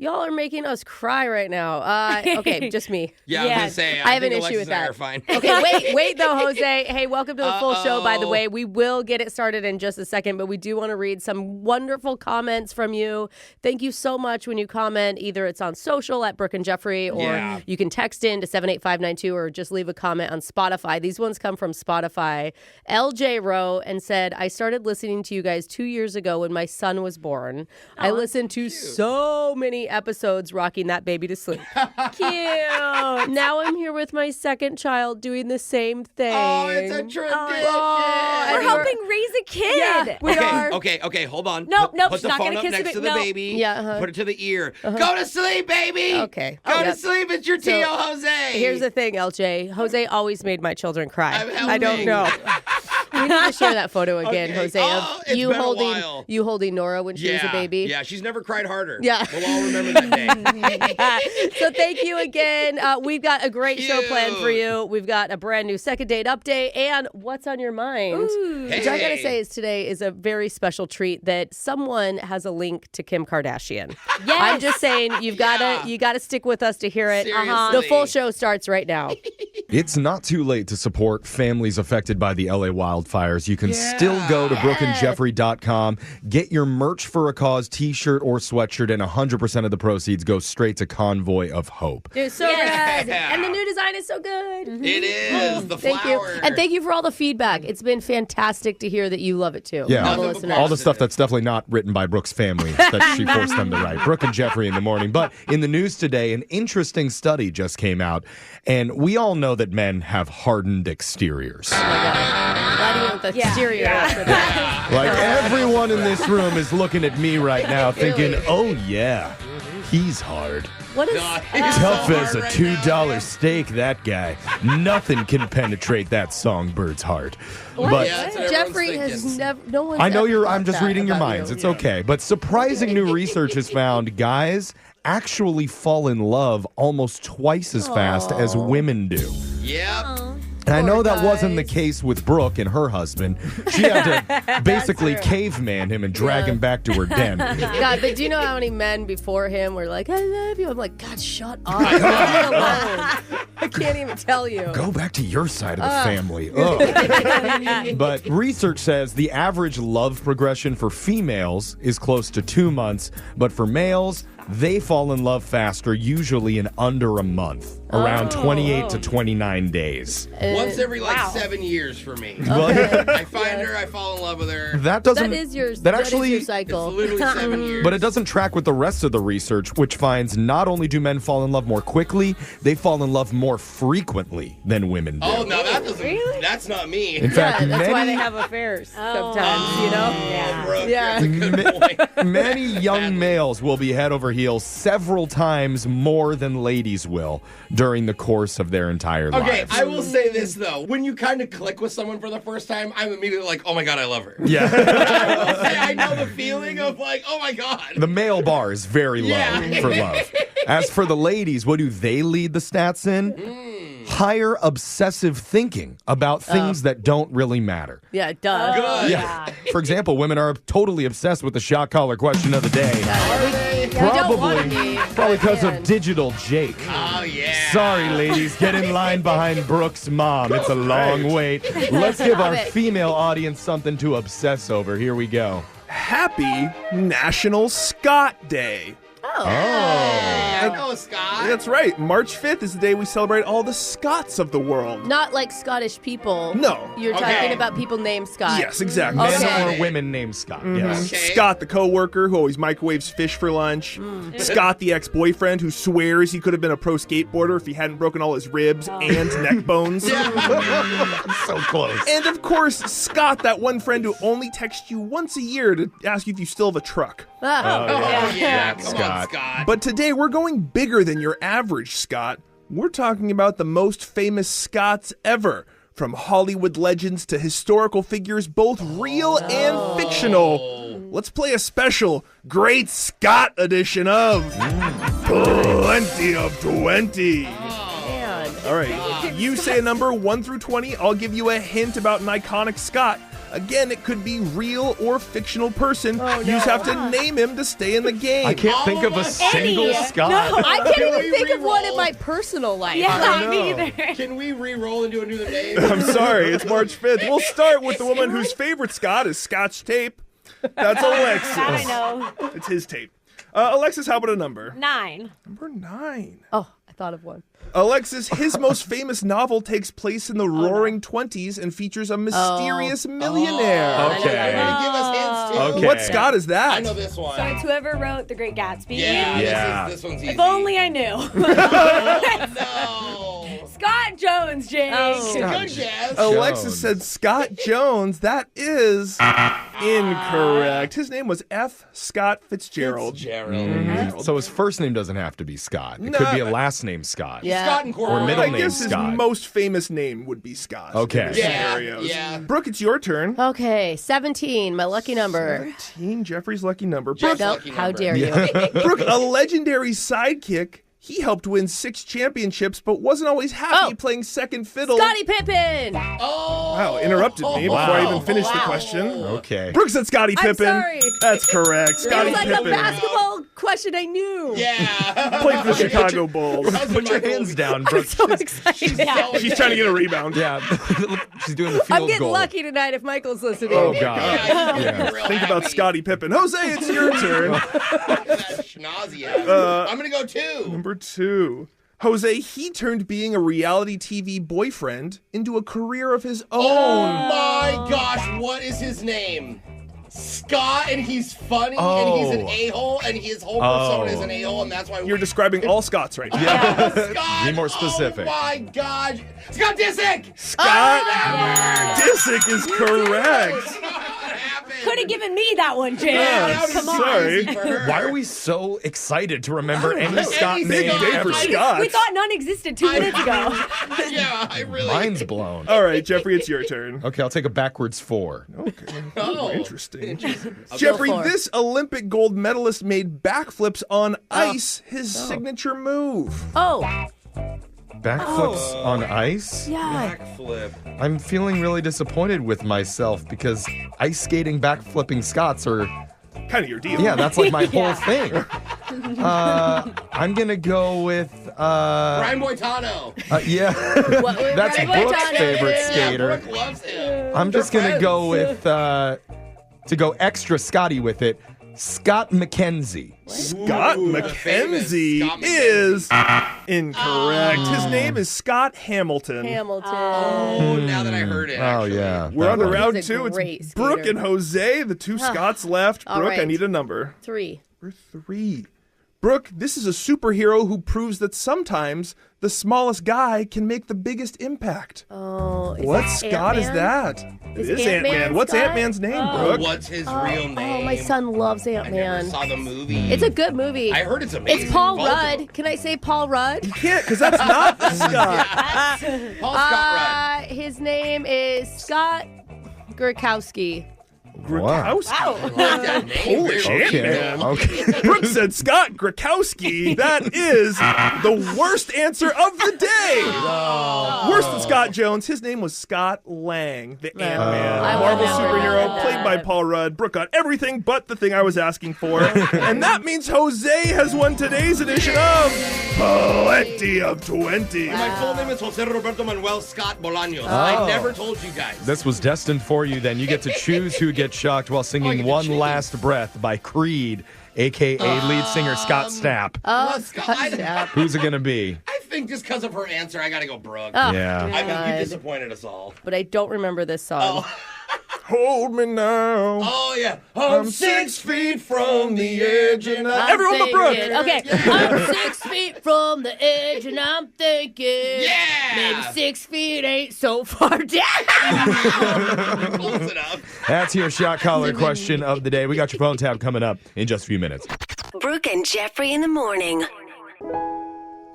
Y'all are making us cry right now. Okay, just me. Yeah, I was going to say, I have an think issue with Alexis and I that. are fine. Okay, wait though, Jose. Hey, welcome to the full show, by the way. We will get it started in just a second, but we do want to read some wonderful comments from you. Thank you so much when you comment. Either it's on social at Brooke and Jeffrey, or you can text in to 78592 or just leave a comment on Spotify. These ones come from Spotify. LJ wrote and said, I started listening to you guys 2 years ago when my son was born. I listened to so many episodes rocking that baby to sleep. Cute. Now I'm here with my second child doing the same thing. Oh, it's a tradition. We're helping raise a kid. Yeah, we are. Okay, hold on. Nope, Put she's the not phone gonna up kiss next the to the baby. Yeah, Put it to the ear. Go to sleep, baby. Okay. Go to sleep. It's your Tio Jose. Here's the thing, LJ. Jose always made my children cry. I'm I don't helping. know. We need to share that photo again, Okay. Jose. Oh, Of it's you been a holding while. you holding Nora when she was a baby. Yeah, she's never cried harder. Yeah. We'll all remember that day. So thank you again. We've got a great show planned for you. We've got a brand new second date update and what's on your mind. Ooh. Which I gotta say is today is a very special treat that someone has a link to Kim Kardashian. Yes. I'm just saying you gotta stick with us to hear it. Seriously. The full show starts right now. It's not too late to support families affected by the LA wildfires. You can still go to brookeandjeffrey.com, get your Merch for a Cause t-shirt or sweatshirt, and 100% of the proceeds go straight to Convoy of Hope. Dude, so good. And the new design is so good. It is. The Thank you. flower. And thank you for all the feedback. It's been fantastic to hear that you love it too. Yeah, All the Nothing but listeners. all the stuff that's definitely not written by Brooke's family that she forced them to write. Brooke and Jeffrey in the morning. But in the news today, an interesting study just came out, and we all know that men have hardened exteriors. Oh my God. Why do you want the exterior for that? Like everyone in this room is looking at me right now thinking, oh yeah, he's hard. What is Tough as a $2 steak, that guy. Nothing can penetrate that songbird's heart. But Yeah, that's what everyone's Jeffrey has thinking. never. No one's I know ever I'm thought just that reading your about minds. you. It's okay. But surprising new research has found guys actually fall in love almost twice as fast as women do. Yep. And I know Poor that wasn't the guys. case with Brooke and her husband. She had to basically caveman him and drag him back to her den. God, but do you know how many men before him were like, I love you? I'm like, God, shut up. Leave me alone. I can't even tell you. Go back to your side of the family. Ugh. But research says the average love progression for females is close to 2 months, but for males, they fall in love faster, usually in under a month, around 28 to 29 days. Once every 7 years for me. Well, I find her, I fall in love with her. that doesn't. That is your, that that actually. is your It's cycle. literally 7 years. But it doesn't track with the rest of the research, which finds not only do men fall in love more quickly, they fall in love more frequently than women do. Oh, no, that doesn't. That's not me. In fact, Yeah, that's why many, they have affairs sometimes, you know? Oh, Brooke, Yeah. that's a good point. many young males will be head over heels several times more than ladies will during the course of their entire Okay, lives. I will say this, though. When you kind of click with someone for the first time, I'm immediately like, oh my God, I love her. Yeah. I will say I know the feeling of like, oh my God. The male bar is very low Yeah. for love. As for the ladies, what do they lead the stats in? Higher obsessive thinking about things that don't really matter. Yeah, duh. Good. Yeah. For example, women are totally obsessed with the shot collar question of the day. We don't want to be. Probably but because man. of Digital Jake. Oh, yeah. Sorry, ladies. Get in line behind Brooke's mom. It's a long wait. Let's give our Stop it. female audience something to obsess over. Here we go. Happy National Scot Day. I know, Scott. That's right. March 5th is the day we celebrate all the Scots of the world. Not like Scottish people. No. You're Okay. talking about people named Scott. Yes, exactly. Men Okay. or women named Scott. Yes. Okay. Scott, the coworker who always microwaves fish for lunch. Scott, the ex-boyfriend who swears he could have been a pro skateboarder if he hadn't broken all his ribs and neck bones. So close. And of course, Scott, that one friend who only texts you once a year to ask you if you still have a truck. Oh, yeah. Come on, Scott. Scott. But today we're going bigger than your average Scott. We're talking about the most famous Scots ever. From Hollywood legends to historical figures, both real and fictional. Let's play a special Great Scott edition of Plenty of 20. Man. All right, you say a number 1 through 20. I'll give you a hint about an iconic Scot. Again, it could be real or fictional person. You just have to name him to stay in the game. I can't think of a single Scott. I can't Can even we think of one in re-roll? my personal life. Yeah, me either. Can we re-roll and do a new name? I'm sorry, it's March 5th. We'll start with the woman whose favorite Scott is Scotch tape. That's Alexis. That I know. It's his tape. Alexis, how about a number? 9. Number 9. Oh, I thought of one. Alexis, his most famous novel takes place in the Roaring 20s and features a mysterious millionaire. Okay. Give us hints, too. Okay. What Scott is that? I know this one. So it's whoever wrote The Great Gatsby. Yeah, Yeah. This one's easy. If only I knew. No. Scott Jones, Jake. Oh. Good guess. Alexis Jones. said Scott Jones. That is incorrect. His name was F. Scott Fitzgerald. Gerald. So his first name doesn't have to be Scott. It could be a last name Scott. Yeah. Scott and Corbin. Or middle I name guess his Scott. most famous name would be Scott. Okay. in this Yeah, scenarios. yeah. Brooke, it's your turn. Okay, 17, my lucky number. 17, Jeffrey's lucky number. Jeff's Nope, lucky how number. dare you? Brooke, a legendary sidekick. He helped win 6 championships, but wasn't always happy Oh. playing second fiddle. Scottie Pippen! Oh. Wow, interrupted me before I even finished the Wow. question. Okay. Brooke said Scottie I'm Pippen. sorry. That's correct. It Scottie was like a Pippen basketball question I knew. Yeah. played for the Chicago Bulls. Put your hands down, Brooke. So excited. She's trying to get a rebound. Yeah. She's doing the field I'm getting goal. lucky tonight if Michael's listening. Oh, God. Yeah. Think about Scottie Pippen. Jose, it's your turn. That schnozy ass. I'm going to go 2. Number 2. Jose, he turned being a reality TV boyfriend into a career of his own. Oh my gosh, what is his name? Scott, and he's funny, and he's an a-hole, and his whole persona is an a-hole, and that's why You're describing all Scots right now. Scott, Be more specific. Oh my gosh, Scott Disick. Scott Disick is correct. Could have given me that one, Jake. Come on. Sorry. Why are we so excited to remember any know. Scott Any name Scott. Day for ever? Scott. We thought none existed 2 minutes ago. Yeah, I really. Mine's blown. All right, Jeffrey, it's your turn. Okay, I'll take a backwards 4. Okay. Oh, Interesting. Jeffrey, for it. this Olympic gold medalist made backflips on ice, his signature move. Oh, Backflips on ice? yeah. Backflip. I'm feeling really disappointed with myself because ice skating backflipping Scots are, Kind of your deal. yeah, that's like my whole thing. I'm going to go with, Brian Boitano. yeah, that's Brian Brooke's Boitano. favorite Yeah, skater. Brooke loves him. I'm just going to go with, to go extra Scotty with it, Scott McKenzie. Scott Ooh, the McKenzie famous Scott is incorrect. His name is Scott Hamilton. Hamilton. Oh, now that I heard it. Oh, actually. yeah. We're on to that one. round He's a 2. great It's Brooke skater. and Jose, the 2 Scots left. All Brooke, I right. need a number. 3. Number 3. Brooke, this is a superhero who proves that sometimes the smallest guy can make the biggest impact. Oh, is What that Scott is Ant-Man? that? Is It is Ant-Man Ant-Man. What's Scott? Ant-Man's name, Brooke? What's his real name? Oh, my son loves I never Ant-Man. saw the movie. It's a good movie. I heard it's amazing. It's Paul Both of Rudd. them. Can I say Paul Rudd? You can't, because that's not Scott. Paul Scott Rudd. His name is Scott Gurkowski. Grakowski. I like that name. Holy shit, Okay. man. Okay. Brooke said Scott Grakowski. That is the worst answer of the day. Worse than Scott Jones. His name was Scott Lang, the Ant-Man, I Marvel would never superhero know played by that. Paul Rudd. Brooke got everything but the thing I was asking for. And that means Jose has won today's edition of Plenty of 20. My full name is Jose Roberto Manuel Scott Bolaños. I never told you guys. This was destined for you then. You get to choose who gets shocked while Oh, singing you get One to choose. Last Breath by Creed, a.k.a. lead singer Scott Stapp. Oh, Scott Stapp. Who's it going to be? I think just because of her answer, I gotta go Brooke. Oh, Yeah. I mean, God. you disappointed us all. But I don't remember this song. Hold me now. Oh, yeah. I'm 6 feet from the edge and I... Everyone but Brooke. Thinking, okay, I'm 6 feet from the edge and I'm thinking, Yeah! maybe 6 feet ain't so far down. Close enough. That's your shot collar question of the day. We got your phone tab coming up in just a few minutes. Brooke and Jeffrey in the morning.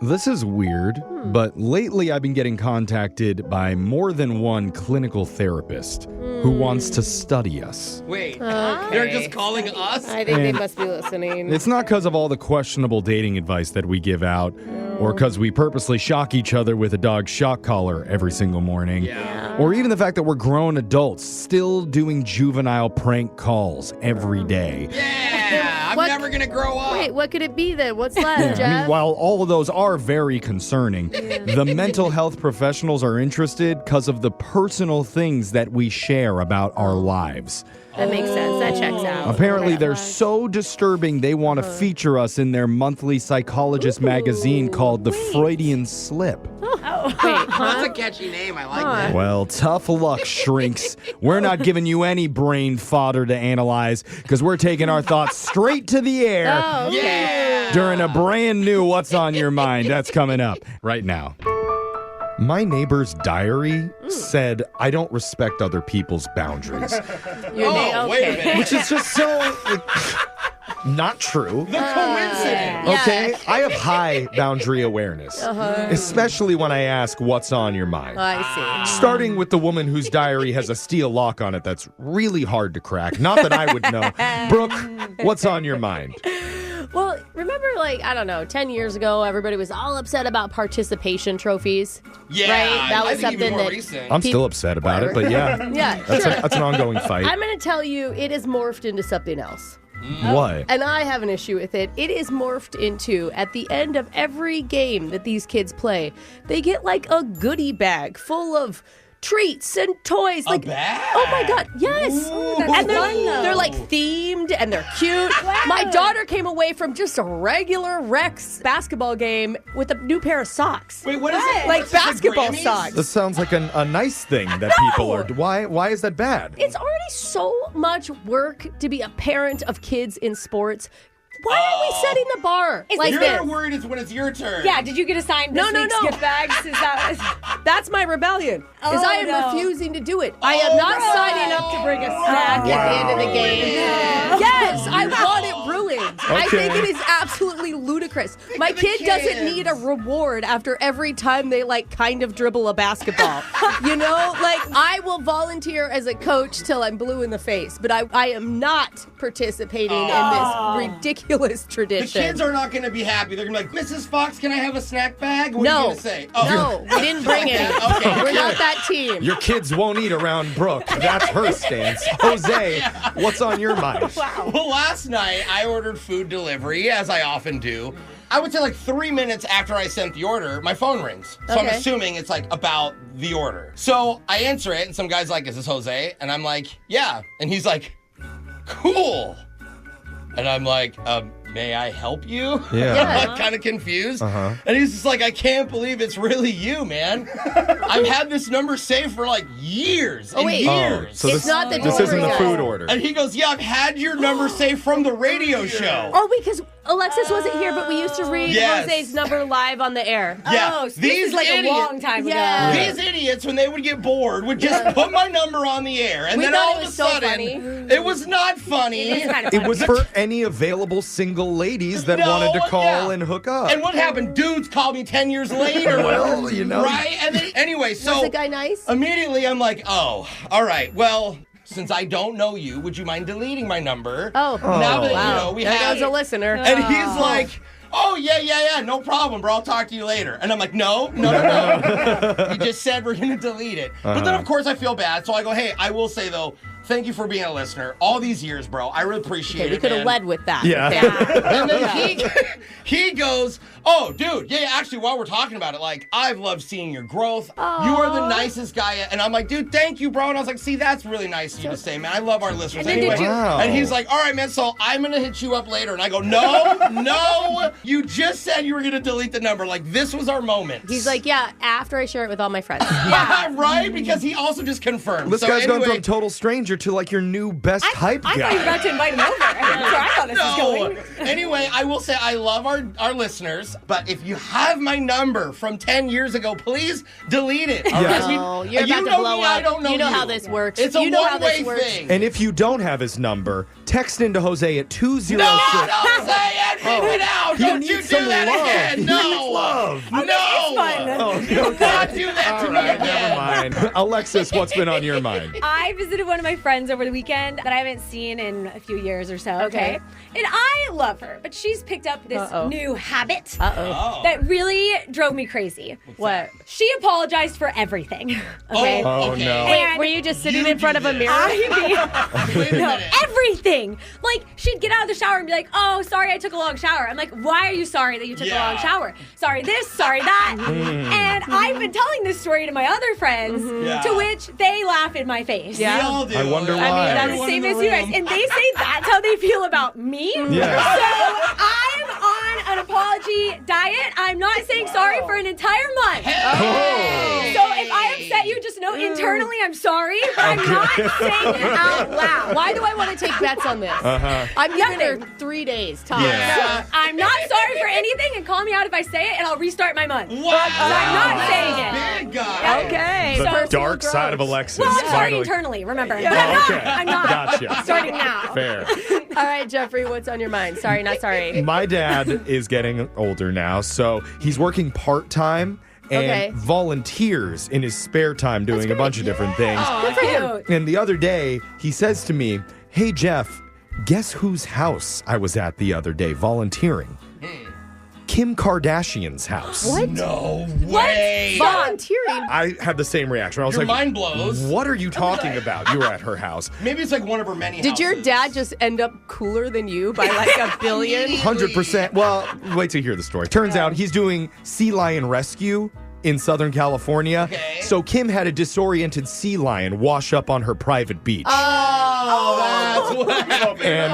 This is weird, but lately I've been getting contacted by more than one clinical therapist who wants to study us. Wait, they're just calling us? I think they must be listening. It's not because of all the questionable dating advice that we give out, Or because we purposely shock each other with a dog's shock collar every single morning. Yeah. Or even the fact that we're grown adults still doing juvenile prank calls every day. Yeah, I'm What- never going to grow up. Wait, what could it be then? What's left, Jeff? I mean, while all of those are very concerning, the mental health professionals are interested because of the personal things that we share about our lives. That makes sense. That checks out. Apparently, Red they're flag. so disturbing they want to feature us in their monthly psychologist magazine called The Freudian Slip. Wait, That's huh? a catchy name. I like that. Well, tough luck, shrinks. We're not giving you any brain fodder to analyze because we're taking our thoughts straight to the air Oh, okay. Yeah. during a brand new What's on Your Mind. That's coming up right now. My neighbor's diary said, I don't respect other people's boundaries, Your name- Oh, wait a okay. minute. which is just so not true. The coincidence. Yeah. Okay, I have high boundary awareness, especially when I ask what's on your mind. I see. Starting with the woman whose diary has a steel lock on it that's really hard to crack. Not that I would know. Brooke, what's on your mind? Well, remember, like, I don't know, 10 years ago, everybody was all upset about participation trophies. Yeah, Right? That I was think even something more that- recent. I'm still upset about it, but yeah. Yeah, That's, sure. that's an ongoing fight. I'm going to tell you, it has morphed into something else. What? And I have an issue with it. It is morphed into, at the end of every game that these kids play, they get like a goodie bag full of treats and toys. Like, bag? oh my God, yes. Ooh. And fun, though. they're like themed and they're cute. My daughter came away from just a regular Rex basketball game with a new pair of socks. Wait, what is it? Like What's this, the basketball Grammys? socks. This sounds like a nice thing that people are. Why is that bad? It's already so much work to be a parent of kids in sports. Why are we setting the bar like You're this? worried it's when it's your turn. Yeah, did you get assigned this No, week's no. gift bags? Is that That's my rebellion. Is Oh, I am no. refusing to do it. I am not signing up to bring a snack at the end of the game. Yes, I want it ruined. I think Okay. it is absolutely ludicrous. My of the kid doesn't kids. need a reward after every time they like kind of dribble a basketball. You know, like I will volunteer as a coach till I'm blue in the face, but I am not participating in this ridiculous The tradition. kids are not going to be happy. They're going to be like, Mrs. Fox, can I have a snack bag? What are you No. going to say? No, we didn't bring any. Okay. We're not that team. Your kids won't eat around Brooke. That's her stance. Jose, what's on your mind? Well, last night I ordered food delivery, as I often do. I would say like 3 minutes after I sent the order, my phone rings. So I'm Okay. assuming it's like about the order. So I answer it, and some guy's like, is this Jose? And I'm like, yeah. And he's like, cool. And I'm like, may I help you? Yeah. I'm like, kind of confused. Uh-huh. And he's just like, I can't believe it's really you, man. I've had this number saved for like years and wait. years. So It's this, not the this isn't the delivery guy. food order. And he goes, yeah, I've had your number saved from the radio show. Oh, because Alexis wasn't here, but we used to read Yes. Jose's number live on the air. Yeah, Oh, so these this is like idiots, a long time Yeah. ago. These idiots, when they would get bored, would just put my number on the air, and We then thought all it of a was so sudden, funny. it was not funny. It's kind of It was for any available single ladies that No, wanted to call yeah. and hook up. And what happened? Dudes called me 10 years later. Well, you know. Right? And then, anyway, Was so the guy nice? immediately I'm like, oh, all right, well, since I don't know you, would you mind deleting my number? Oh, Now that, wow. you know, we there have goes a listener. And he's like, oh, yeah, no problem, bro. I'll talk to you later. And I'm like, no. You just said we're going to delete it. But then, of course, I feel bad. So I go, hey, I will say, though, thank you for being a listener. All these years, bro. I really appreciate Okay, we it, could have man. led with that. Yeah. Okay. And then he goes, oh, dude, yeah, actually, while we're talking about it, like, I've loved seeing your growth. You are the nicest guy. And I'm like, dude, thank you, bro. And I was like, see, that's really nice of you to say, man. I love our listeners. And then Anyway, did you- Wow. and he's like, all right, man, so I'm going to hit you up later. And I go, no, you just said you were going to delete the number. Like, this was our moment. He's like, yeah, after I share it with all my friends. yeah, right? Because he also just confirmed. This So guy's going anyway- from total stranger to like your new best hype I guy. thought you were about to invite him over. That's where I thought this was going. Anyway, I will say I love our listeners, but if you have my number from 10 years ago, please delete it. Yeah. Because Oh, you're you about to know blow me, up. I don't know You know how this works. It's a You know how this one-way works. thing. And if you don't have his number, text into Jose at 206. no, don't say it. Beep it out. He Don't you needs do some that love. again. He No. needs love. No. It's fun. Do not do that to All me right, again. never mind. Alexis, what's been on your mind? I visited one of my friends over the weekend that I haven't seen in a few years or so. Okay. And I love her, but she's picked up this new habit Oh. that really drove me crazy. What? She apologized for everything. Okay. Oh, okay. no. Wait, And were you just sitting you in front do of a this. mirror? Wait a No, minute. everything. Like, she'd get out of the shower and be like, oh, sorry, I took a long shower. I'm like, why are you sorry that you took a long shower? Sorry this, sorry that. And I've been telling this story to my other friends, Yeah. to which they laugh in my face. We all do. I wonder why. That's the Everyone same in as the you guys. room. And they say that's how they feel about me. Yeah. So I'm on an apology diet. I'm not saying sorry for an entire month. Hey. So if I upset you, just know internally I'm sorry, but I'm not saying it out loud. Why do I want to take bets on this? I'm giving her 3 days time. Yeah. I'm not sorry for anything, and call me out if I say it, and I'll restart my month. Wow. I'm not saying it. Big guy. Okay. The So- dark side of Alexis. Well, I'm sorry finally. internally, remember. Oh, But I'm not. okay. I'm not. Gotcha. Starting now. Fair. All right, Jeffrey, what's on your mind? Sorry, not sorry. My dad is getting older now, so he's working part-time and Okay. volunteers in his spare time doing a bunch of different things. Good for you. And the other day, he says to me, "Hey, Jeff, guess whose house I was at the other day volunteering? Kim Kardashian's house." What? No way. Volunteering? I had the same reaction. I was Your like, mind blows. "What are you talking about? You were at her house." Maybe it's like one of her many Did your houses. dad just end up cooler than you by like a billion? 100%. Well, wait till you hear the story. Turns out he's doing sea lion rescue in Southern California. Okay. So Kim had a disoriented sea lion wash up on her private beach. Oh, that's what. and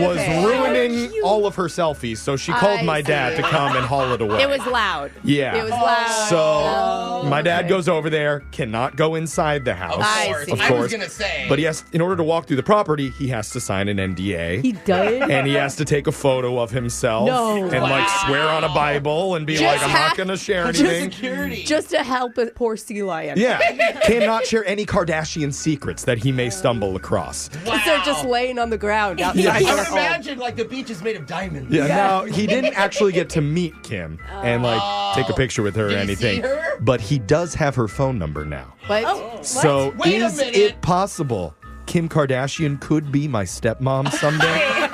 was okay. ruining all of her selfies. So she called I my dad see. to come and haul it away. It was loud. Yeah. It was loud. So my dad goes over there, cannot go inside the house. I Of see. course. Of I was course. gonna say. But he has, in order to walk through the property, he has to sign an NDA. He does? And he has to take a photo of himself No. and like swear on a Bible and be Just like, I'm not have- going to share Just anything. security. Just to help a poor sea lion. Yeah. Cannot share any Kardashian secrets that he may stumble across. Because they're just laying on the ground outside Yeah. I their would home. imagine like the beach is made of diamonds. Yeah, now he didn't actually get to meet Kim and like take a picture with her or Did he anything. see her? But he does have her phone number now. But So Wait a is minute. it possible Kim Kardashian could be my stepmom someday?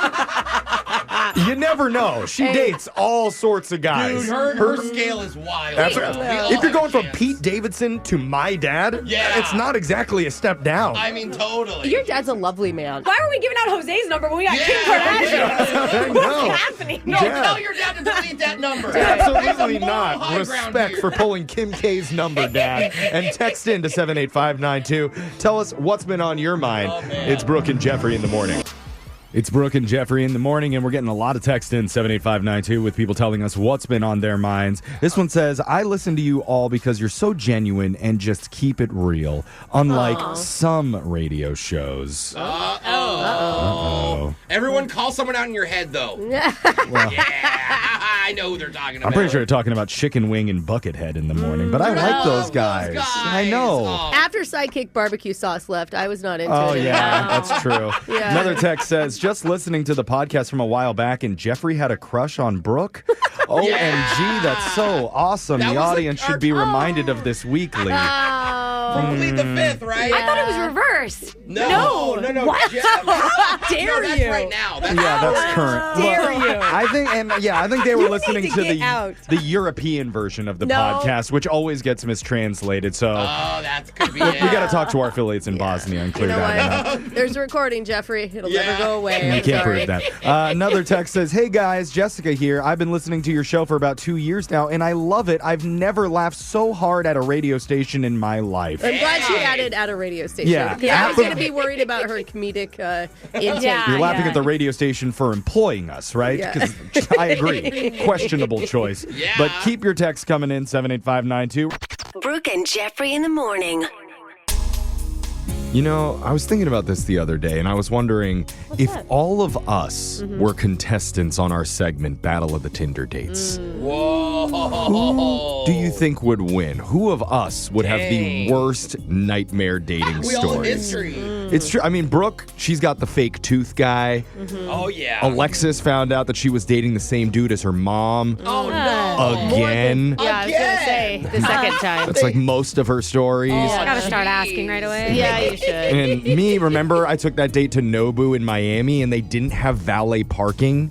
You never know. She dates all sorts of guys. Dude, her scale is wild. That's We right. all If you're have going a from chance. Pete Davidson to my dad, Yeah. it's not exactly a step down. I mean, totally. your dad's a lovely man. Why were we giving out Jose's number when we got Kim Yeah. Kardashian? I know. What's happening? No, Yeah. tell your dad to delete that number. Absolutely There's a moral not. high ground Respect here. for pulling Kim K's number, Dad. And text in to 78592. Tell us what's been on your mind. Oh, man. It's Brooke and Jeffrey in the morning. It's Brooke and Jeffrey in the morning, and we're getting a lot of text in 78592 with people telling us what's been on their minds. This one says, I listen to you all because you're so genuine and just keep it real, unlike some radio shows. Uh-oh. Everyone call someone out in your head, though. Yeah, I know who they're talking about. I'm pretty sure you're talking about Chicken Wing and Buckethead in the morning, but I like those guys. I know. Oh. After Sidekick barbecue sauce left, I was not into Oh, it. yeah, that's true. Yeah. Another text says, just listening to the podcast from a while back, and Jeffrey had a crush on Brooke. OMG, that's so awesome. That The was like audience our- should be reminded of this weekly. Oh. Plead the fifth, right? I thought it was reversed. No. What? Jeff. How dare No, that's you? right now. That's Yeah, that's current. dare you. I think they were listening need to to get out. the European version of the No. podcast, which always gets mistranslated. So Oh, that could be we it. got to talk to our affiliates in Bosnia and You clear know that one up. what? There's a recording, Jeffrey. It'll Yeah. never go away. You I'm can't sorry. prove that. Another text says, hey guys, Jessica here. I've been listening to your show for about 2 years now, and I love it. I've never laughed so hard at a radio station in my life. I'm glad she added at a radio station. Yeah. 'Cause I was going to be worried about her comedic intake. Yeah. You're laughing at the radio station for employing us, right? Yeah. 'Cause I agree. Questionable choice. Yeah. But keep your text coming in, 78592. Brooke and Jeffrey in the morning. You know, I was thinking about this the other day, and I was wondering if all of us were contestants on our segment, Battle of the Tinder Dates. Whoa. Who do you think would win? Who of us would have the Dang. worst nightmare dating We all in stories? history. It's true. I mean, Brooke, she's got the fake tooth guy. Oh, yeah. Alexis found out that she was dating the same dude as her mom. Oh, no. Again. Yeah, I was gonna say the second time. That's like most of her stories. I gotta start asking right away. Yeah, you should. And me, remember, I took that date to Nobu in Miami and they didn't have valet parking.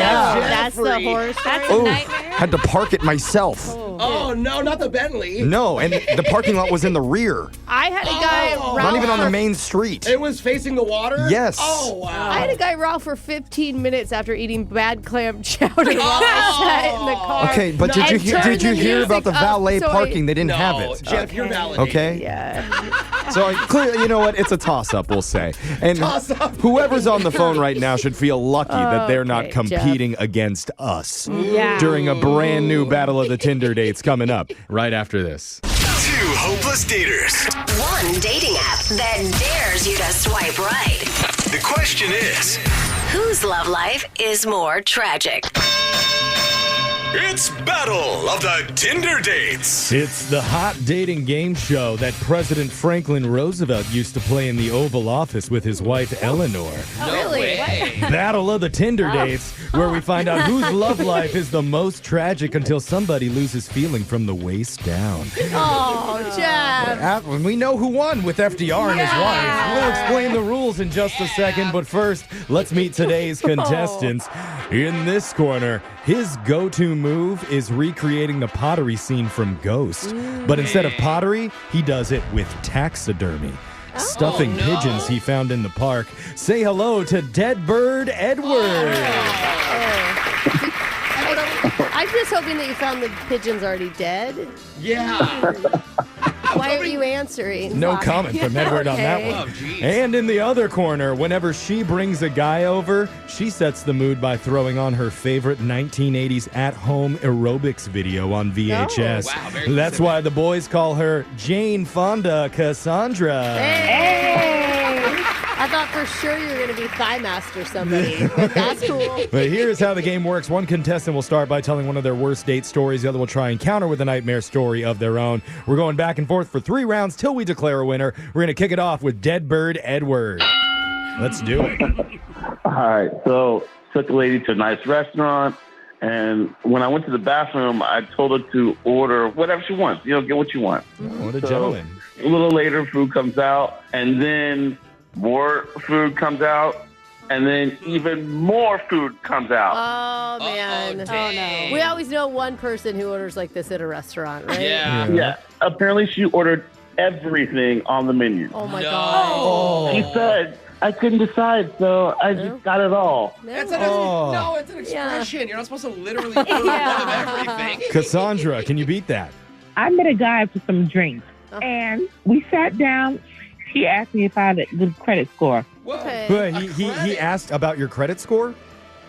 That's the horror story. That's a nightmare. Had to park it myself. Oh, no, not the Bentley. No, and the parking lot was in the rear. I had a guy, Ralph. Not even on the main street. It was facing the water? Yes. Oh, wow. I had a guy Ralph for 15 minutes after eating bad clam chowder while I sat in the car. Okay, but did you hear about the valet parking? They didn't have it. Jeff, you're validated. Okay. Yeah. So clearly, you know what? It's a toss-up, we'll say. And whoever's on the phone right now should feel lucky that they're not Okay, competing against us Yeah. during a brand new Battle of the Tinder dates coming up right after this. 2 hopeless daters. One dating app that dares you to swipe right. The question is, Whose love life is more tragic? it's Battle of the Tinder Dates. It's the hot dating game show that President Franklin Roosevelt used to play in the Oval Office with his wife Eleanor. Really? Battle of the Tinder Dates, where we find out whose love life is the most tragic until somebody loses feeling from the waist down. Oh, Jeff. We know who won with FDR and his wife. We'll explain the rules in just a second, but first, let's meet today's contestants. In this corner, his go-to move is recreating the pottery scene from Ghost. But instead of pottery, he does it with taxidermy. Stuffing pigeons he found in the park. Say hello to Dead Bird Edward. I'm just hoping that you found the pigeons already dead. Yeah. Why aren't you answering? No comment from Edward on that Okay. one. Oh, geez. And in the other corner, whenever she brings a guy over, she sets the mood by throwing on her favorite 1980s at-home aerobics video on VHS. wow, very That's why the boys call her Jane Fonda Cassandra. Hey! I thought for sure you were going to be Thigh Master somebody, but that's cool. But here's how the game works. One contestant will start by telling one of their worst date stories. The other will try and counter with a nightmare story of their own. We're going back and forth for 3 rounds till we declare a winner. We're going to kick it off with Dead Bird Edward. Let's do it. All right, so took a lady to a nice restaurant, and when I went to the bathroom, I told her to order whatever she wants. Get what you want. What a gentleman. A little later, food comes out, and then more food comes out, and then even more food comes out. Oh, man. dang. We always know one person who orders like this at a restaurant, right? Yeah. Yeah, apparently she ordered everything on the menu. Oh, my No. God. She said, I couldn't decide, so I just got it all. It's an, Oh. No, it's an expression. You're not supposed to literally order one of everything. Cassandra, can you beat that? I met a guy for some drinks, and we sat down. He asked me if I had a good credit score. Whoa. Okay. He asked about your credit score?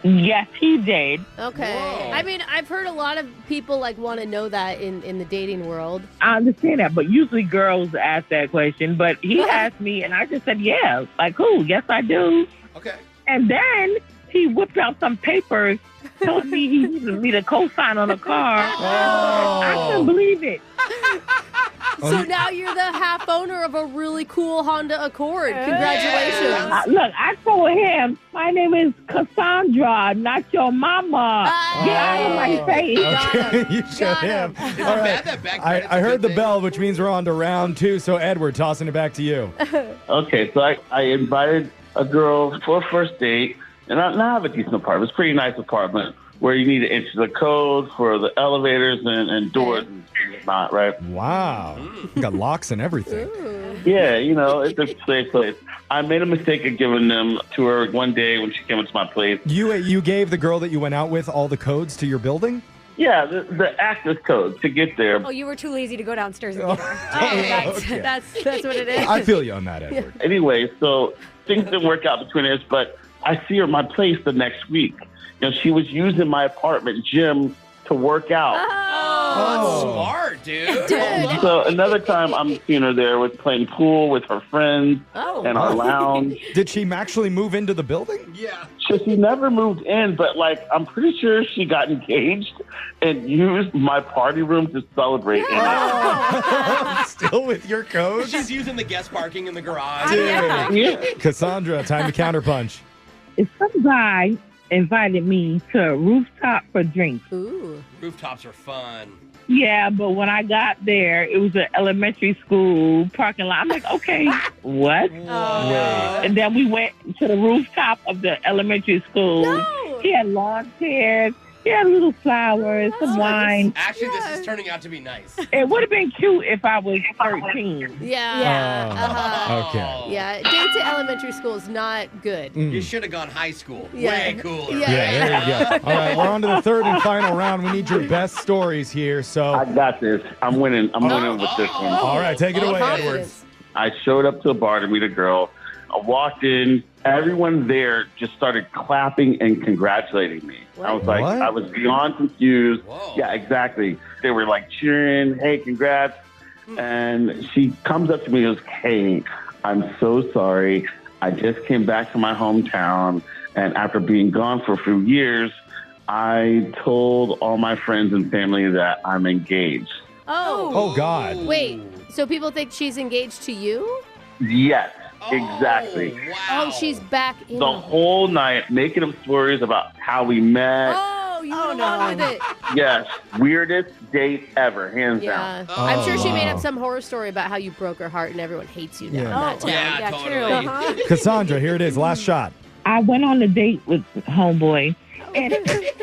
Yes, he did. Okay. Whoa. I mean, I've heard a lot of people want to know that in the dating world. I understand that, but usually girls ask that question. But he asked me, and I just said, yeah. Like, who? Yes, I do. Okay. And then he whipped out some papers, told me he needed me to co-sign on a car. I couldn't believe it. So now you're the half owner of a really cool Honda Accord. Congratulations. Look, I told him, my name is Cassandra, not your mama. Get out of my face. Okay, you showed Got him. him. Is it All bad right. that back credit's I a heard good the thing? bell, which means we're on to round 2. So, Edward, tossing it back to you. Okay, so I invited a girl for a first date, and I have a decent apartment. It's a pretty nice apartment where you need to enter the code for the elevators and doors and whatnot, right? Wow. You got locks and everything. Yeah, it's a safe place. I made a mistake of giving them to her one day when she came into my place. You gave the girl that you went out with all the codes to your building? Yeah, the access code to get there. Oh, you were too lazy to go downstairs and get her. Okay. That's what it is. I feel you on that, Edward. Anyway, so things didn't work out between us, but I see her at my place the next week. She was using my apartment gym to work out. Oh, that's smart, dude. So another time I'm seeing her there with playing pool with her friends and our lounge. Did she actually move into the building? Yeah. So she never moved in, but I'm pretty sure she got engaged and used my party room to celebrate in it. Still with your codes? She's using the guest parking in the garage. Dude. Yeah. Cassandra, time to counterpunch. If some guy invited me to a rooftop for drinks. Ooh. Rooftops are fun. Yeah, but when I got there, it was an elementary school parking lot. I'm like, okay, what? And then we went to the rooftop of the elementary school. No. He had lawn chairs. He had little flowers, some wine. Actually, this is turning out to be nice. It would have been cute if I was 13. Yeah. Okay. Yeah, dates at elementary school is not good. You should have gone high school. Yeah. Way cooler. Yeah. Yeah, there you go. All right, we're on to the third and final round. We need your best stories here. I So, got this. I'm winning. I'm winning with this one. all right, take it away, Edward. Confidence. I showed up to a bar to meet a girl. I walked in. Everyone there just started clapping and congratulating me. I was like, What? I was beyond confused. Whoa. Yeah, exactly. They were like cheering, hey, congrats. And she comes up to me and goes, hey, I'm so sorry. I just came back to my hometown. And after being gone for a few years, I told all my friends and family that I'm engaged. Oh, God. Wait, so people think she's engaged to you? Yes, exactly. Wow. Oh, she's back in. The whole night making up stories about how we met. Oh, you went along with it. Yes, weirdest date ever, hands Yeah. down. I'm sure she made wow. up some horror story about how you broke her heart and everyone hates you now Yeah. in that town. Yeah, totally. Cassandra, here it is. Last shot. I went on a date with homeboy, and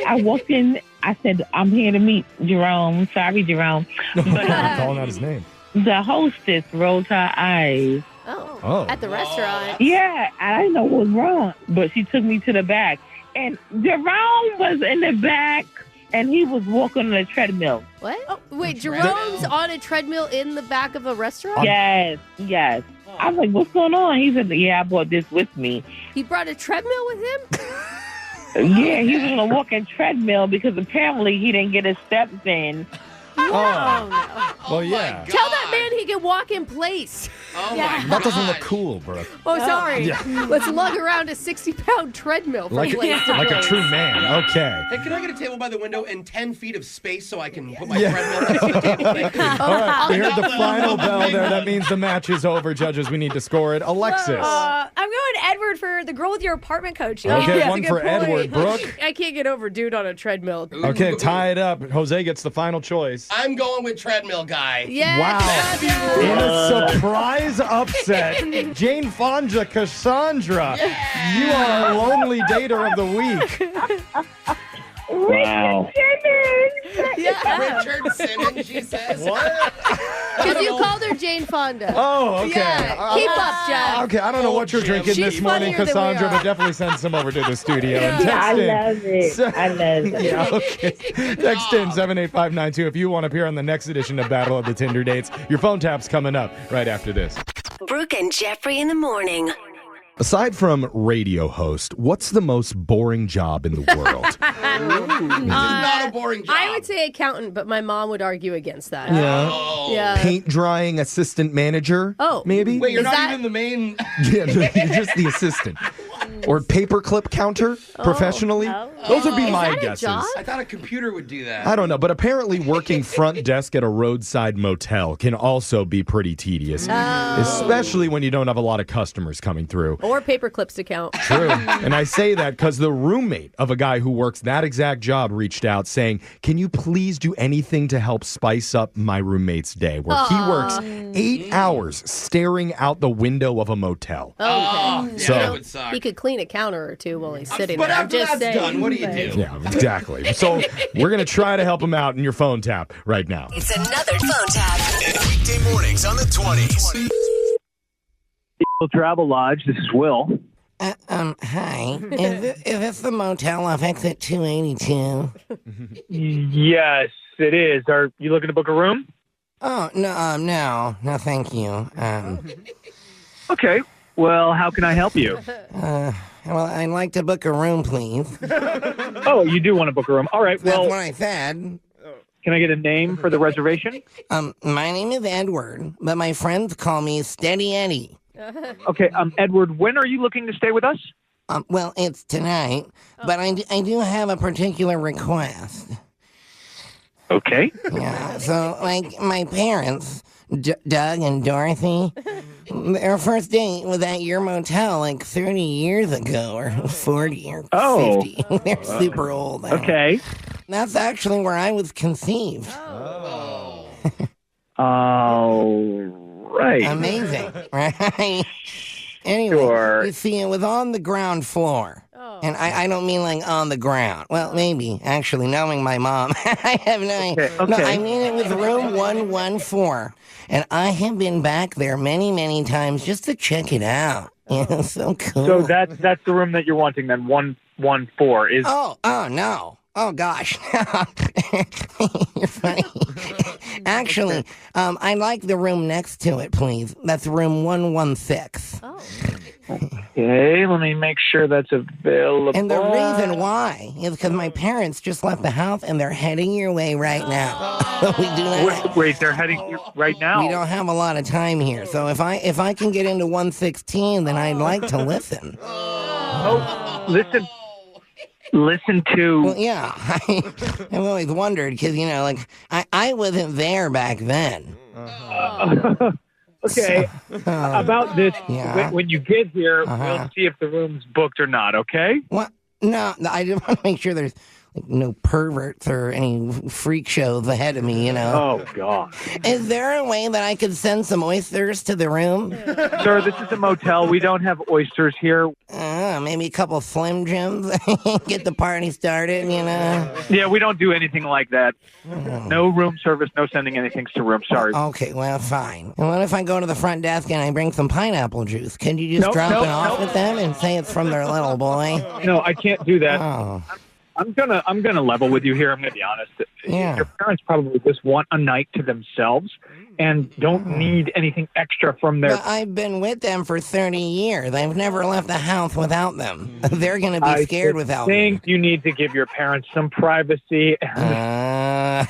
I walked in. I said, I'm here to meet Jerome. Sorry, Jerome. But Calling out his name. the hostess rolled her eyes. Oh. At the restaurant. Yeah, I didn't know what was wrong, but she took me to the back. And Jerome was in the back, and he was walking on a treadmill. What? Oh, wait, Jerome's on a treadmill in the back of a restaurant? Yes. I was like, what's going on? He said, yeah, I brought this with me. He brought a treadmill with him? Yeah, he was going to walk a treadmill because apparently he didn't get his steps in. Well, yeah. Tell that man he can walk in place. Oh, my That God. doesn't look cool, Brooke. Oh, sorry. Let's lug around a 60-pound treadmill from Like, place to like a place. true man. Okay. Hey, can I get a table by the window and 10 feet of space so I can put my Yeah. treadmill next to the table? Thank you. All right, we heard the I'll- final bell there. That means the match is over. Judges, we need to score it. Alexis. I'm going Edward for the girl with your apartment coach. Okay, that's one a good for point. Edward. Brooke. I can't get over dude on a treadmill. Okay, tie it up. Jose gets the final choice. I'm going with treadmill guy. Yeah. Wow. In a surprise upset, Jane Fonda Cassandra, you are our lonely dater of the week. Wow. Yeah. Richard Simmons, she says. What? Because you called her Jane Fonda. Oh, okay. Yeah. Keep up, Jeff. Okay, I don't know what you're drinking She's this morning, funnier than we Cassandra, are. but definitely send some over to the studio. And text I in. love it. I love it. Yeah, okay. Text in 78592 if you want to appear on the next edition of Battle of the Tinder Dates. Your phone tap's coming up right after this. Brooke and Jeffrey in the morning. Aside from radio host, what's the most boring job in the world? This is not a boring job. I would say accountant, but my mom would argue against that. Yeah. Oh. Yeah. Paint drying assistant manager? Oh. Maybe? Wait, you're Is not that- even the main. Yeah, you're just the assistant. Or paperclip counter professionally? Those would be my that a guesses. job? I thought a computer would do that. I don't know, but apparently working front desk at a roadside motel can also be pretty tedious, especially when you don't have a lot of customers coming through. Or paper clips to count. True. And I say that because the roommate of a guy who works that exact job reached out saying, can you please do anything to help spice up my roommate's day? Where he works 8 hours staring out the window of a motel. Oh, yeah, So- that would suck. He could clean a counter or two while he's sitting But there. I'm after just that's saying. done, what do you do? Yeah, exactly. So we're going to try to help him out in your phone tap right now. It's another phone tap. Weekday mornings on the 20s. Travel Lodge. This is Will. Hi. Is this the motel off exit 282? Yes, it is. Are you looking to book a room? Oh, no, thank you. Okay. Well, how can I help you? Well, I'd like to book a room, please. Oh, you do want to book a room. All right. That's Well, what I said. can I get a name for the reservation? My name is Edward, but my friends call me Steady Eddy. Okay. Edward, when are you looking to stay with us? Well, it's tonight, but I do have a particular request. Okay. Yeah, so, like, my parents, Doug and Dorothy, Our first date was at your motel like 30 years ago, or 40 or 50. They're super old. Okay. That's actually where I was conceived. Right. Amazing, right? Anyway, Sure. you see, it was on the ground floor. And I don't mean like on the ground. Well, maybe, actually, knowing my mom. I have no idea. Okay. No, I mean it was room 114. And I have been back there many, many times just to check it out. It's so cool. So that's the room that you're wanting then, 114 is. Oh, no. Oh, gosh. You're funny. Actually, I'd like the room next to it, please. That's room 116. Oh. Okay, let me make sure that's available. And the reason why is because my parents just left the house and they're heading your way right now. We do not. Wait, they're heading right now. We don't have a lot of time here, so if I can get into 116, then I'd like to listen. Oh, listen to. Well, yeah, I've always wondered because like I wasn't there back then. Okay, about this, Yeah. when you get here, we'll see if the room's booked or not, okay? What? No, I just want to make sure there's no perverts or any freak shows ahead of me, Oh, God. Is there a way that I could send some oysters to the room? Sir, this is a motel. We don't have oysters here. Maybe a couple Slim Jims? Get the party started, Yeah, we don't do anything like that. No room service, no sending anything to room. Sorry. Okay, well, fine. And what if I go to the front desk and I bring some pineapple juice? Can you just drop it off with them and say it's from their little boy? No, I can't do that. Oh. I'm gonna level with you here. I'm gonna be honest. Yeah. Your parents probably just want a night to themselves and don't need anything extra from their. But I've been with them for 30 years. I've never left the house without them. They're going to be scared without me. I think you need to give your parents some privacy. I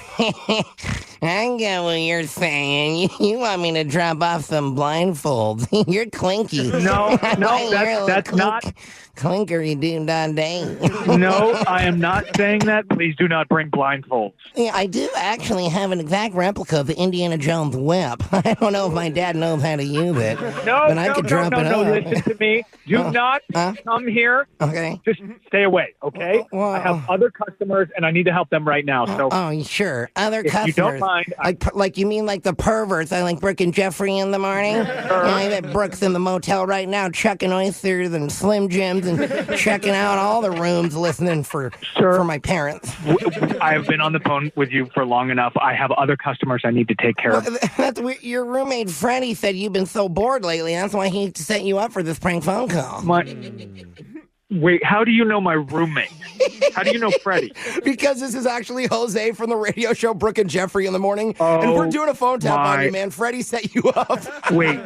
get what you're saying. You want me to drop off some blindfolds. You're clinky. No, that's not. Clinkery doo-dah-day. No, I am not saying that. Please do not bring blindfolds. Yeah, I do actually have an exact replica of the Indiana Jones whip. I don't know if my dad knows how to use it. No, but I could drop it off. Listen to me. Do not come here. Okay. Just stay away, okay? Well, I have other customers, and I need to help them right now. So. Oh, sure. Other if customers. you don't mind. Like you mean like the perverts? I like Brooke and Jeffrey in the morning. Yeah, I bet Brooke's in the motel right now chucking oysters and Slim Jims and checking out all the rooms, listening for my parents. I have been on the phone with you for long enough. I have other customers I need to take care of. That's weird. Your roommate Freddie said you've been so bored lately. That's why he set you up for this prank phone call. Wait, how do you know my roommate? How do you know Freddie? Because this is actually Jose from the radio show Brooke and Jeffrey in the morning. And we're doing a phone tap on you, man. Freddie set you up. Wait,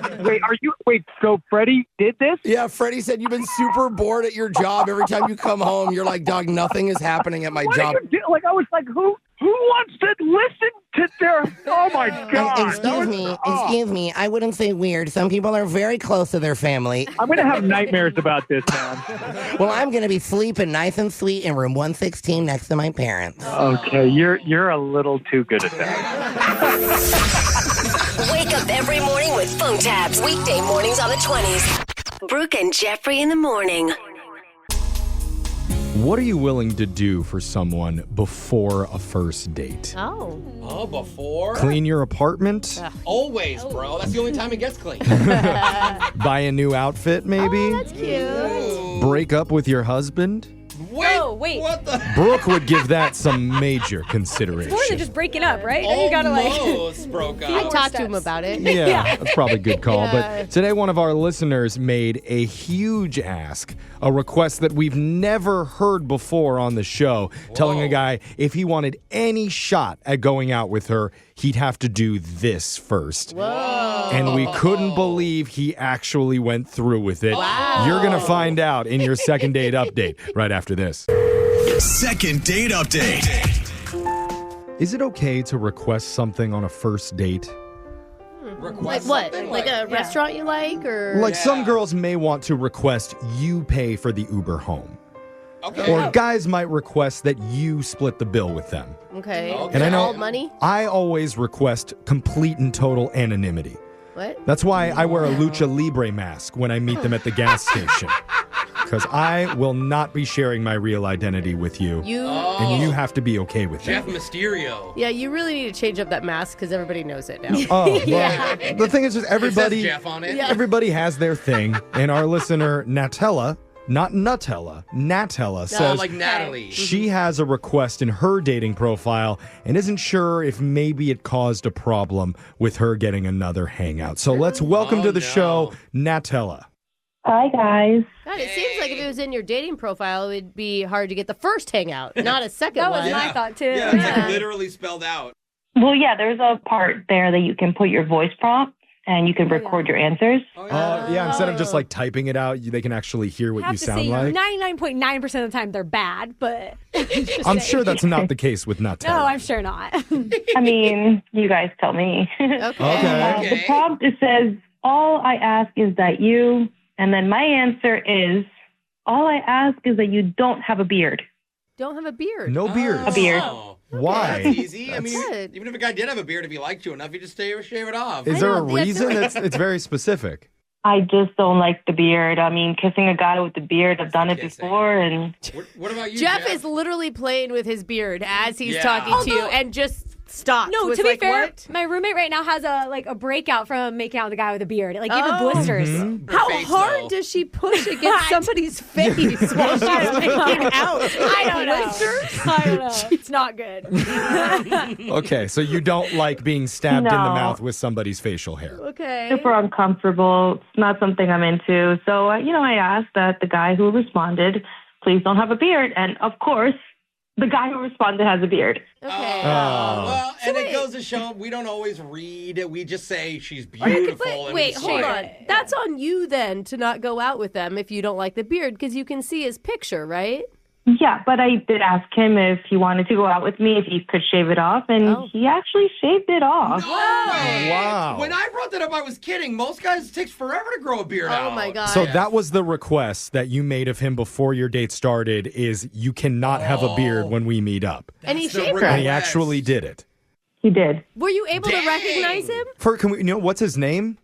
so Freddie did this? Yeah, Freddie said you've been super bored at your job. Every time you come home, you're like, dog, nothing is happening at my job. I was like, who wants to listen to their... Oh, my God. Excuse me. I wouldn't say weird. Some people are very close to their family. I'm going to have nightmares about this, man. Well, I'm going to be sleeping nice and sweet in room 116 next to my parents. Okay, you're a little too good at that. Wake up every morning with phone taps. Weekday mornings on the 20s. Brooke and Jeffrey in the morning. What are you willing to do for someone before a first date? Oh, before? Clean your apartment? Always, bro. That's the only time it gets clean. Buy a new outfit, maybe? Oh, that's cute. Break up with your husband? Wait. What the? Brooke would give that some major consideration. More than just breaking up, right? Then you gotta Almost broke up. I talked to him about it. Yeah, that's probably a good call. Yeah. But today, one of our listeners made a huge ask, a request that we've never heard before on the show, telling a guy if he wanted any shot at going out with her, he'd have to do this first. Whoa. And we couldn't believe he actually went through with it. Wow. You're going to find out in your second date update right after this. Second date update. Is it okay to request something on a first date? Like what? Like a restaurant you like? Or Like some girls may want to request you pay for the Uber home. Okay. Or guys might request that you split the bill with them. Okay. And I know All money? I always request complete and total anonymity. What? That's why I wear a Lucha Libre mask when I meet them at the gas station. Because I will not be sharing my real identity with you. And you have to be okay with Jeff that. Mysterio. Yeah, you really need to change up that mask because everybody knows it now. Oh, well, the thing is just everybody, It says Jeff on it. Yeah. everybody has their thing. And our listener, Natella, not Nutella, Natella says like Natalie. she has a request in her dating profile and isn't sure if maybe it caused a problem with her getting another hangout. So let's welcome to the show, Natella. Hi, guys. God, it seems like if it was in your dating profile, it would be hard to get the first hangout, not a second That one. was my thought, too. Yeah, it's like literally spelled out. Well, yeah, there's a part there that you can put your voice prompt and you can record your answers. Yeah, instead of just like typing it out, they can actually hear what I have you to sound say, like. 99.9% of the time they're bad, but I'm sure that's not the case with Nutella. no, I'm sure not. I mean, you guys tell me. Okay. The prompt, it says, all I ask is that you, and then my answer is, all I ask is that you don't have a beard. Don't have a beard. No beard. A beard. Why? That's easy. I mean, Good. even if a guy did have a beard, if he liked you enough, he'd just shave it off. Is there a know, that's reason? right. It's very specific. I just don't like the beard. I mean, kissing a guy with the beard, I've done it Kissing. before, and What about you, Jeff is literally playing with his beard as he's Yeah. talking to you and just stopped. No, was to be like, fair, what? my roommate right now has a breakout from making out with a guy with a beard. It, like gave her blisters. How face, hard though. does she push against somebody's face while she's making out? I don't know. Blisters? I don't know. It's not good. Okay, so you don't like being stabbed in the No. mouth with somebody's facial hair. Okay. super uncomfortable. It's not something I'm into. So, I asked that the guy who responded, please don't have a beard. And of course, the guy who responded has a beard. Okay. Well, and wait. it goes to show we don't always read. We just say she's Or you could beautiful. put- and wait, we hold say- on. That's on you then to not go out with them if you don't like the beard because you can see his picture, right? Yeah, but I did ask him if he wanted to go out with me, if he could shave it off, and he actually shaved it off. No way. Wow. When I brought that up, I was kidding. Most guys, it takes forever to grow a beard out. Oh my God. So that was the request that you made of him before your date started is you cannot have a beard when we meet up. And he That's the shaved her. And he request. actually did it. He did. Were you able Dang. to recognize him? Can we what's his name?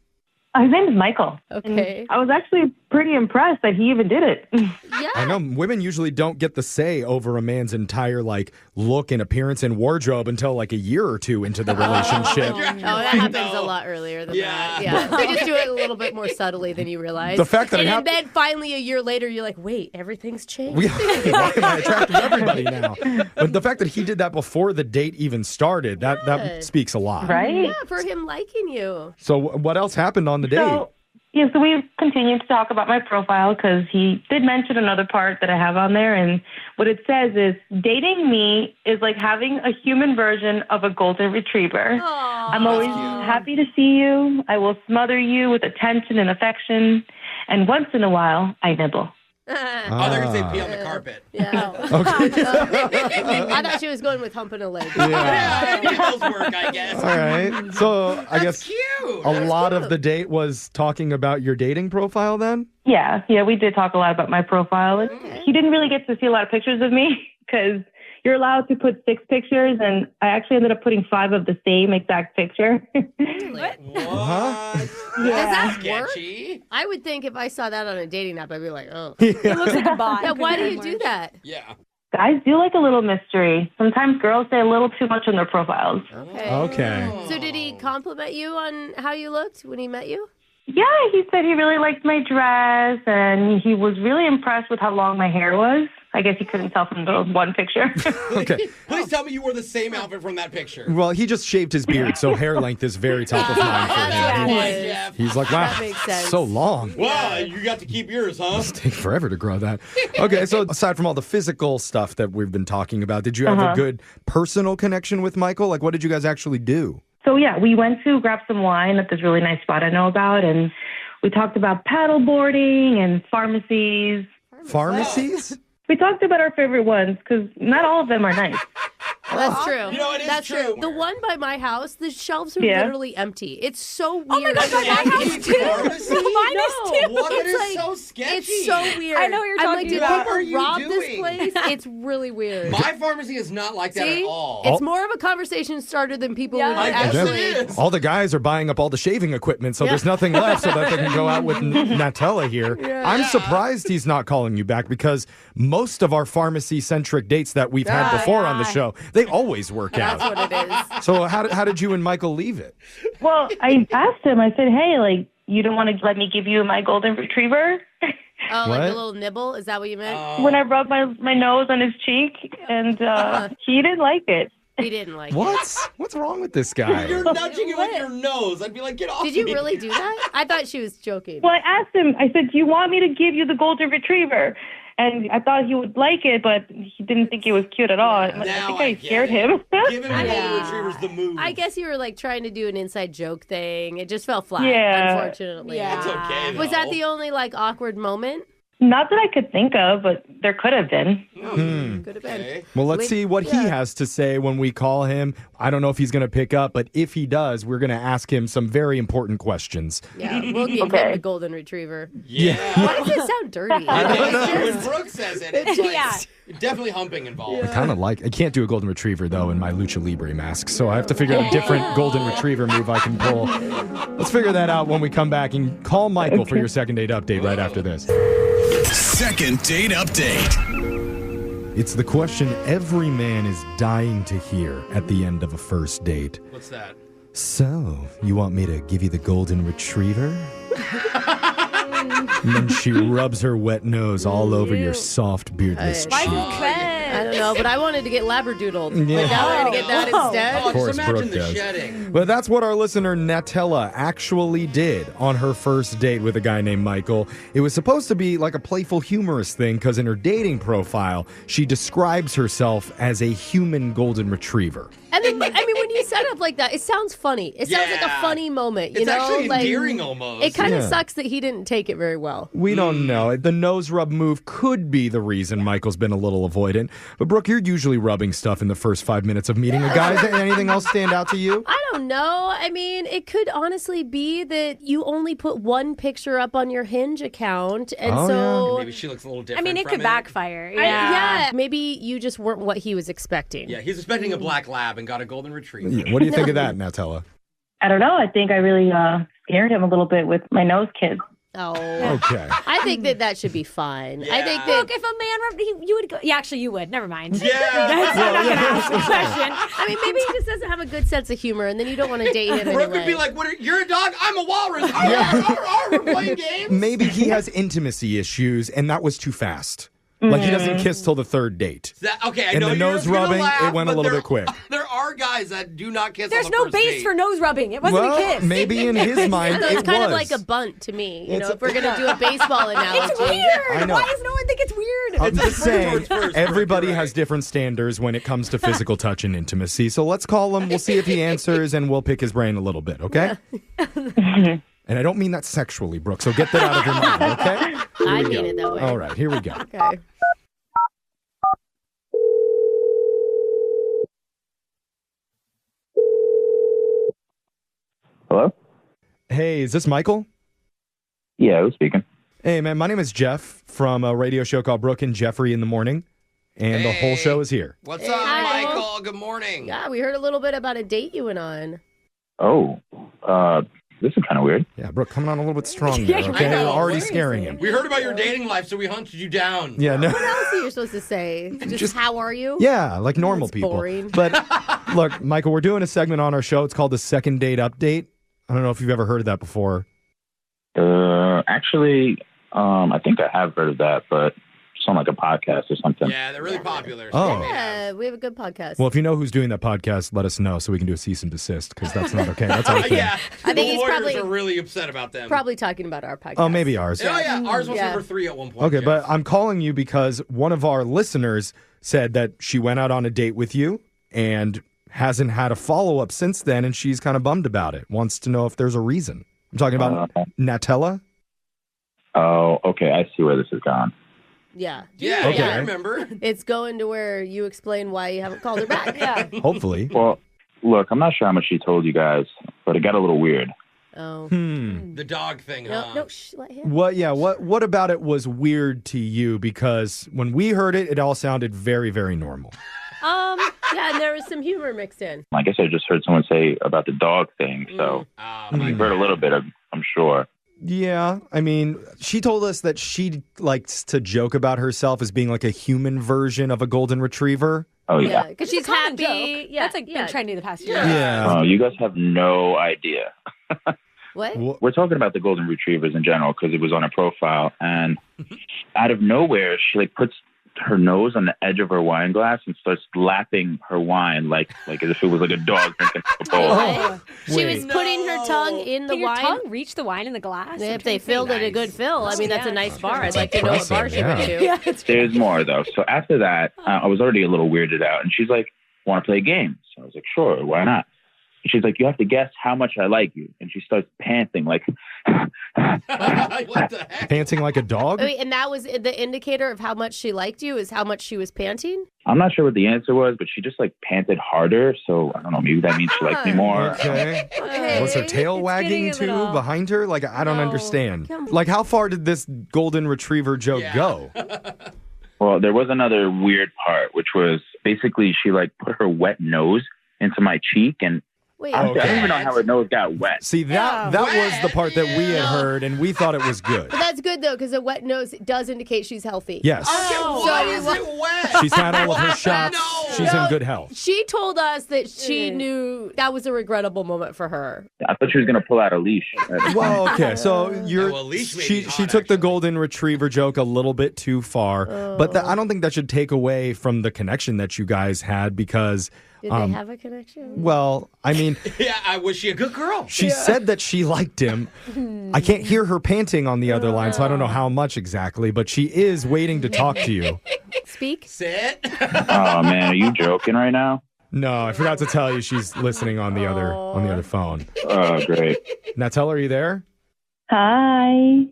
His name is Michael. Okay. And I was actually pretty impressed that he even did it. Yeah. I know women usually don't get the say over a man's entire look and appearance and wardrobe until like a year or two into the relationship. Oh, that happens a lot earlier than that. Yeah. They just do it a little bit more subtly than you realize. The fact that it and then finally a year later, you're like, wait, everything's changed. Why am I attracted to everybody now? But the fact that he did that before the date even started, that speaks a lot. Right? Yeah, for him liking you. So what else happened on the date? So we continued to talk about my profile because he did mention another part that I have on there. And what it says is, dating me is like having a human version of a golden retriever. I'm always happy to see you. I will smother you with attention and affection. And once in a while, I nibble. Oh, they're going to say pee on the carpet. Yeah. I thought she was going with humping a leg. Yeah, those work, I guess. All right. So I guess Cute. a lot of the date was talking about your dating profile then? Yeah, we did talk a lot about my profile. And he didn't really get to see a lot of pictures of me because you're allowed to put 6 pictures, and I actually ended up putting 5 of the same exact picture. What? Does that work? Sketchy. I would think if I saw that on a dating app, I'd be like, oh. It looks like a bot. Yeah, why do you do that? Yeah. Guys do like a little mystery. Sometimes girls say a little too much on their profiles. Okay. So did he compliment you on how you looked when he met you? Yeah, he said he really liked my dress, and he was really impressed with how long my hair was. I guess he couldn't tell from the one picture. Okay. Please tell me you wore the same outfit from that picture. Well, he just shaved his beard, so hair length is very top of mind for him. Why, Jeff? He's like, wow, That makes sense. so long. Wow, you got to keep yours, huh? It's take forever to grow that. Okay, so aside from all the physical stuff that we've been talking about, did you have a good personal connection with Michael? Like, what did you guys actually do? So, yeah, we went to grab some wine at this really nice spot I know about, and we talked about paddleboarding and pharmacies. Pharmacies? We talked about our favorite ones because not all of them are nice. That's true. You know, it is That's true. The one by my house, the shelves are Yeah. literally empty. It's so weird. Oh my gosh, my house too. Pharmacy? Mine is too. What? That It's is like- so sketchy. It's so weird. I know what you're I'm talking like, did about. people What are you rob doing? this place? It's really weird. My pharmacy is not like that See? at all. It's more of a conversation starter than people Yeah. would I guess actually. it is. All the guys are buying up all the shaving equipment, so there's nothing left so that they can go out with Nutella here. I'm surprised he's not calling you back because most of our pharmacy-centric dates that we've had before on the show, they always work out. That's what it is. So how did you and Michael leave it? Well, I asked him, I said, hey, like, you don't want to let me give you my golden retriever? Oh, like What? a little nibble? Is that what you meant? When I rubbed my nose on his cheek, and he didn't like it. He didn't like it. What? What's wrong with this guy? You're nudging it with your nose. I'd be like, get off Did you me. really do that? I thought she was joking. Well, I asked him, I said, do you want me to give you the golden retriever? And I thought he would like it, but he didn't think it was cute at all. I think I get scared it. him. Give him a golden retriever's the move. I guess you were like trying to do an inside joke thing. It just fell flat, Yeah. unfortunately. Yeah. It's okay, though. Was that the only like awkward moment? Not that I could think of, but there could have been. Could have been. Okay. Well, let's see what he has to say when we call him. I don't know if he's going to pick up, but if he does, we're going to ask him some very important questions. Yeah, we'll give him the golden retriever. Yeah. Why does it sound dirty? I don't It's know. just- When Brooke says it, it's like definitely humping involved. I kind of like. I can't do a golden retriever though in my lucha libre mask, so I have to figure out a different golden retriever move I can pull. Let's figure that out when we come back and call Michael for your second date update right after this. Second date update. It's the question every man is dying to hear at the end of a first date. What's that? So, you want me to give you the golden retriever? And then she rubs her wet nose all over your soft, beardless Why cheek. is it red? I don't know, but I wanted to get labradoodled. Yeah. Like now we're going to get that instead. Oh, Of course, just imagine Brooke the does. shedding. But that's what our listener Nutella actually did on her first date with a guy named Michael. It was supposed to be like a playful, humorous thing because in her dating profile, she describes herself as a human golden retriever. And then, I mean, when you set up like that, it sounds funny. It sounds like a Yeah. funny moment. You It's know, actually like, endearing almost. It kind of Yeah. sucks that he didn't take it very well. We don't know. The nose rub move could be the reason Michael's been a little avoidant. But Brooke, you're usually rubbing stuff in the first 5 minutes of meeting a guy. Does anything else stand out to you? I don't know. I mean, it could honestly be that you only put one picture up on your Hinge account, and Oh, so Maybe she looks a little I different. mean, it from could backfire. Yeah. yeah, maybe you just weren't what he was expecting. Yeah, he's expecting a black lab and got a golden retriever. What do you think of that, Nutella? I don't know. I think I really scared him a little bit with my nose kiss. Oh, Okay. I think that should be fine. I think that. Look, if a man rubbed, you would go. Yeah, actually, you would. Never mind. Yeah. I'm not going to ask the question. I mean, maybe he just doesn't have a good sense of humor, and then you don't want to date him Brooke anyway. would be like, "You're a dog. I'm a walrus. We're playing games." Maybe he has intimacy issues, and that was too fast. Like he doesn't kiss till the third date. Okay, I And know the you're nose gonna rubbing, laugh, it went a but little there- bit quick. There are guys that do not kiss. There's on the no first base date. for nose rubbing. It wasn't a kiss. Maybe in his mind it's it kind was. of like a bunt to me. You It's know, if we're gonna do a baseball analogy. It's weird. I know. Why does no one think it's weird? I'm just saying, first, everybody right. has different standards when it comes to physical touch and intimacy. So let's call him. We'll see if he answers, and we'll pick his brain a little bit, okay? And I don't mean that sexually, Brooke, so get that out of your mind, okay? I mean it that way. All right, here we go. Okay. Hello? Hey, is this Michael? Yeah, who's speaking? Hey, man, my name is Jeff from a radio show called Brooke and Jeffrey in the Morning, and the whole show is here. What's up, Hi. Michael? Good morning. Yeah, we heard a little bit about a date you went on. Oh, this is kind of weird. Yeah, Brooke, coming on a little bit strong Yeah, there, I okay? know. You're already Seriously. scaring him. We heard about your dating life, so we hunted you down. Yeah, no. What else are you supposed to say? Just how are you? Yeah, like normal That's people. boring. But look, Michael, we're doing a segment on our show. It's called the Second Date Update. I don't know if you've ever heard of that before. Actually, I think I have heard of that, but it's on like a podcast or something. Yeah, they're really popular. Oh. Yeah, we have a good podcast. Well, if you know who's doing that podcast, let us know so we can do a cease and desist because that's not okay. That's our thing. Yeah, I think the he's lawyers probably- are really upset about them. Probably talking about our podcast. Oh, maybe ours. Oh yeah, ours was Yeah. number 3 at one point. Okay, Jeff. but I'm calling you because one of our listeners said that she went out on a date with you and hasn't had a follow-up since then, and she's kind of bummed about it. Wants to know if there's a reason. I'm talking about Nutella. Oh, okay. I see where this has gone. Yeah. Yeah, Okay. I remember. It's going to where you explain why you haven't called her back. Yeah. Hopefully. Well, look, I'm not sure how much she told you guys, but it got a little weird. Oh. The dog thing, No, huh? no, let him. What about it was weird to you? Because when we heard it, it all sounded very, very normal. Yeah, and there was some humor mixed in. I guess I just heard someone say about the dog thing, so you've heard a little bit of, I'm sure. Yeah, I mean, she told us that she likes to joke about herself as being like a human version of a golden retriever. Oh, yeah. Because she's happy. Joke. Yeah, That's like been trendy the past year. Yeah. Oh, you guys have no idea. What? We're talking about the golden retrievers in general because it was on her profile, and out of nowhere, she like puts her nose on the edge of her wine glass and starts lapping her wine like as if it was like a dog drinking a bowl. Oh, she was putting her tongue in the Can wine. your tongue reach the wine in the glass? If they filled it a good fill, I mean, that's a nice bar. I'd like to know what bar she Impressive, went to. There's more though. So after that, I was already a little weirded out, and she's like, "Want to play a game?" So I was like, "Sure, why not?" And she's like, "You have to guess how much I like you," and she starts panting like. What the heck? Panting like a dog? Wait, and that was the indicator of how much she liked you, is how much she was panting? I'm not sure what the answer was, but she just like panted harder. So I don't know. Maybe that means she likes me more. Okay. Okay. Was her tail wagging getting a too little- behind her? Like, I don't understand. Like, how far did this golden retriever joke go? Well, there was another weird part, which was basically she like put her wet nose into my cheek, and Wait, honestly, I don't even know how her nose got wet. See, that was the part that we had heard, and we thought it was good. but that's good, though, because a wet nose does indicate she's healthy. Yes. Why is it wet? She's had all of her shots. No. She's in good health. She told us that she knew that was a regrettable moment for her. I thought she was going to pull out a leash. Well, okay, so Well, at least maybe she not, took the actually. golden retriever joke a little bit too far, but I don't think that should take away from the connection that you guys had because. Did they have a connection? Well, I mean, Yeah, was she a good girl? she said that she liked him. I can't hear her panting on the other line, so I don't know how much exactly, but she is waiting to talk to you. Speak? Sit. Oh man, are you joking right now? No, I forgot to tell you she's listening on the other phone. Oh great. Natalia, are you there? Hi.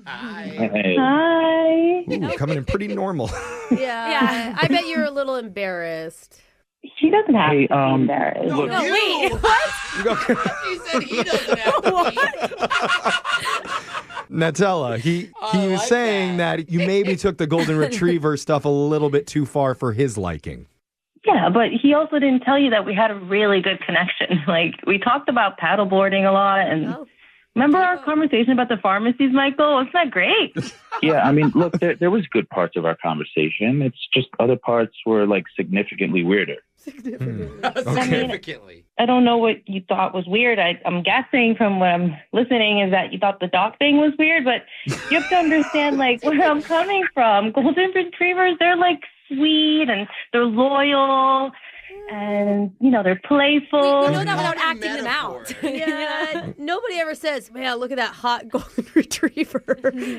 Hey. Hi. Ooh, coming in pretty normal. Yeah. I bet you're a little embarrassed. She doesn't have Hey, to be embarrassed. look, No, wait. What? She said he doesn't have to be. Nutella, he was like saying that you maybe took the golden retriever stuff a little bit too far for his liking. Yeah, but he also didn't tell you that we had a really good connection. Like, we talked about paddleboarding a lot, and remember our conversation about the pharmacies, Michael? Wasn't that great? Yeah, I mean, look, there was good parts of our conversation. It's just other parts were like significantly weirder. Significantly. I don't know what you thought was weird. I'm guessing from what I'm listening is that you thought the dog thing was weird, but you have to understand, like, where I'm coming from. Golden retrievers, they're, like, sweet, and they're loyal, and, you know, they're playful. We know that without acting them out. Yeah, nobody ever says, man, look at that hot golden retriever.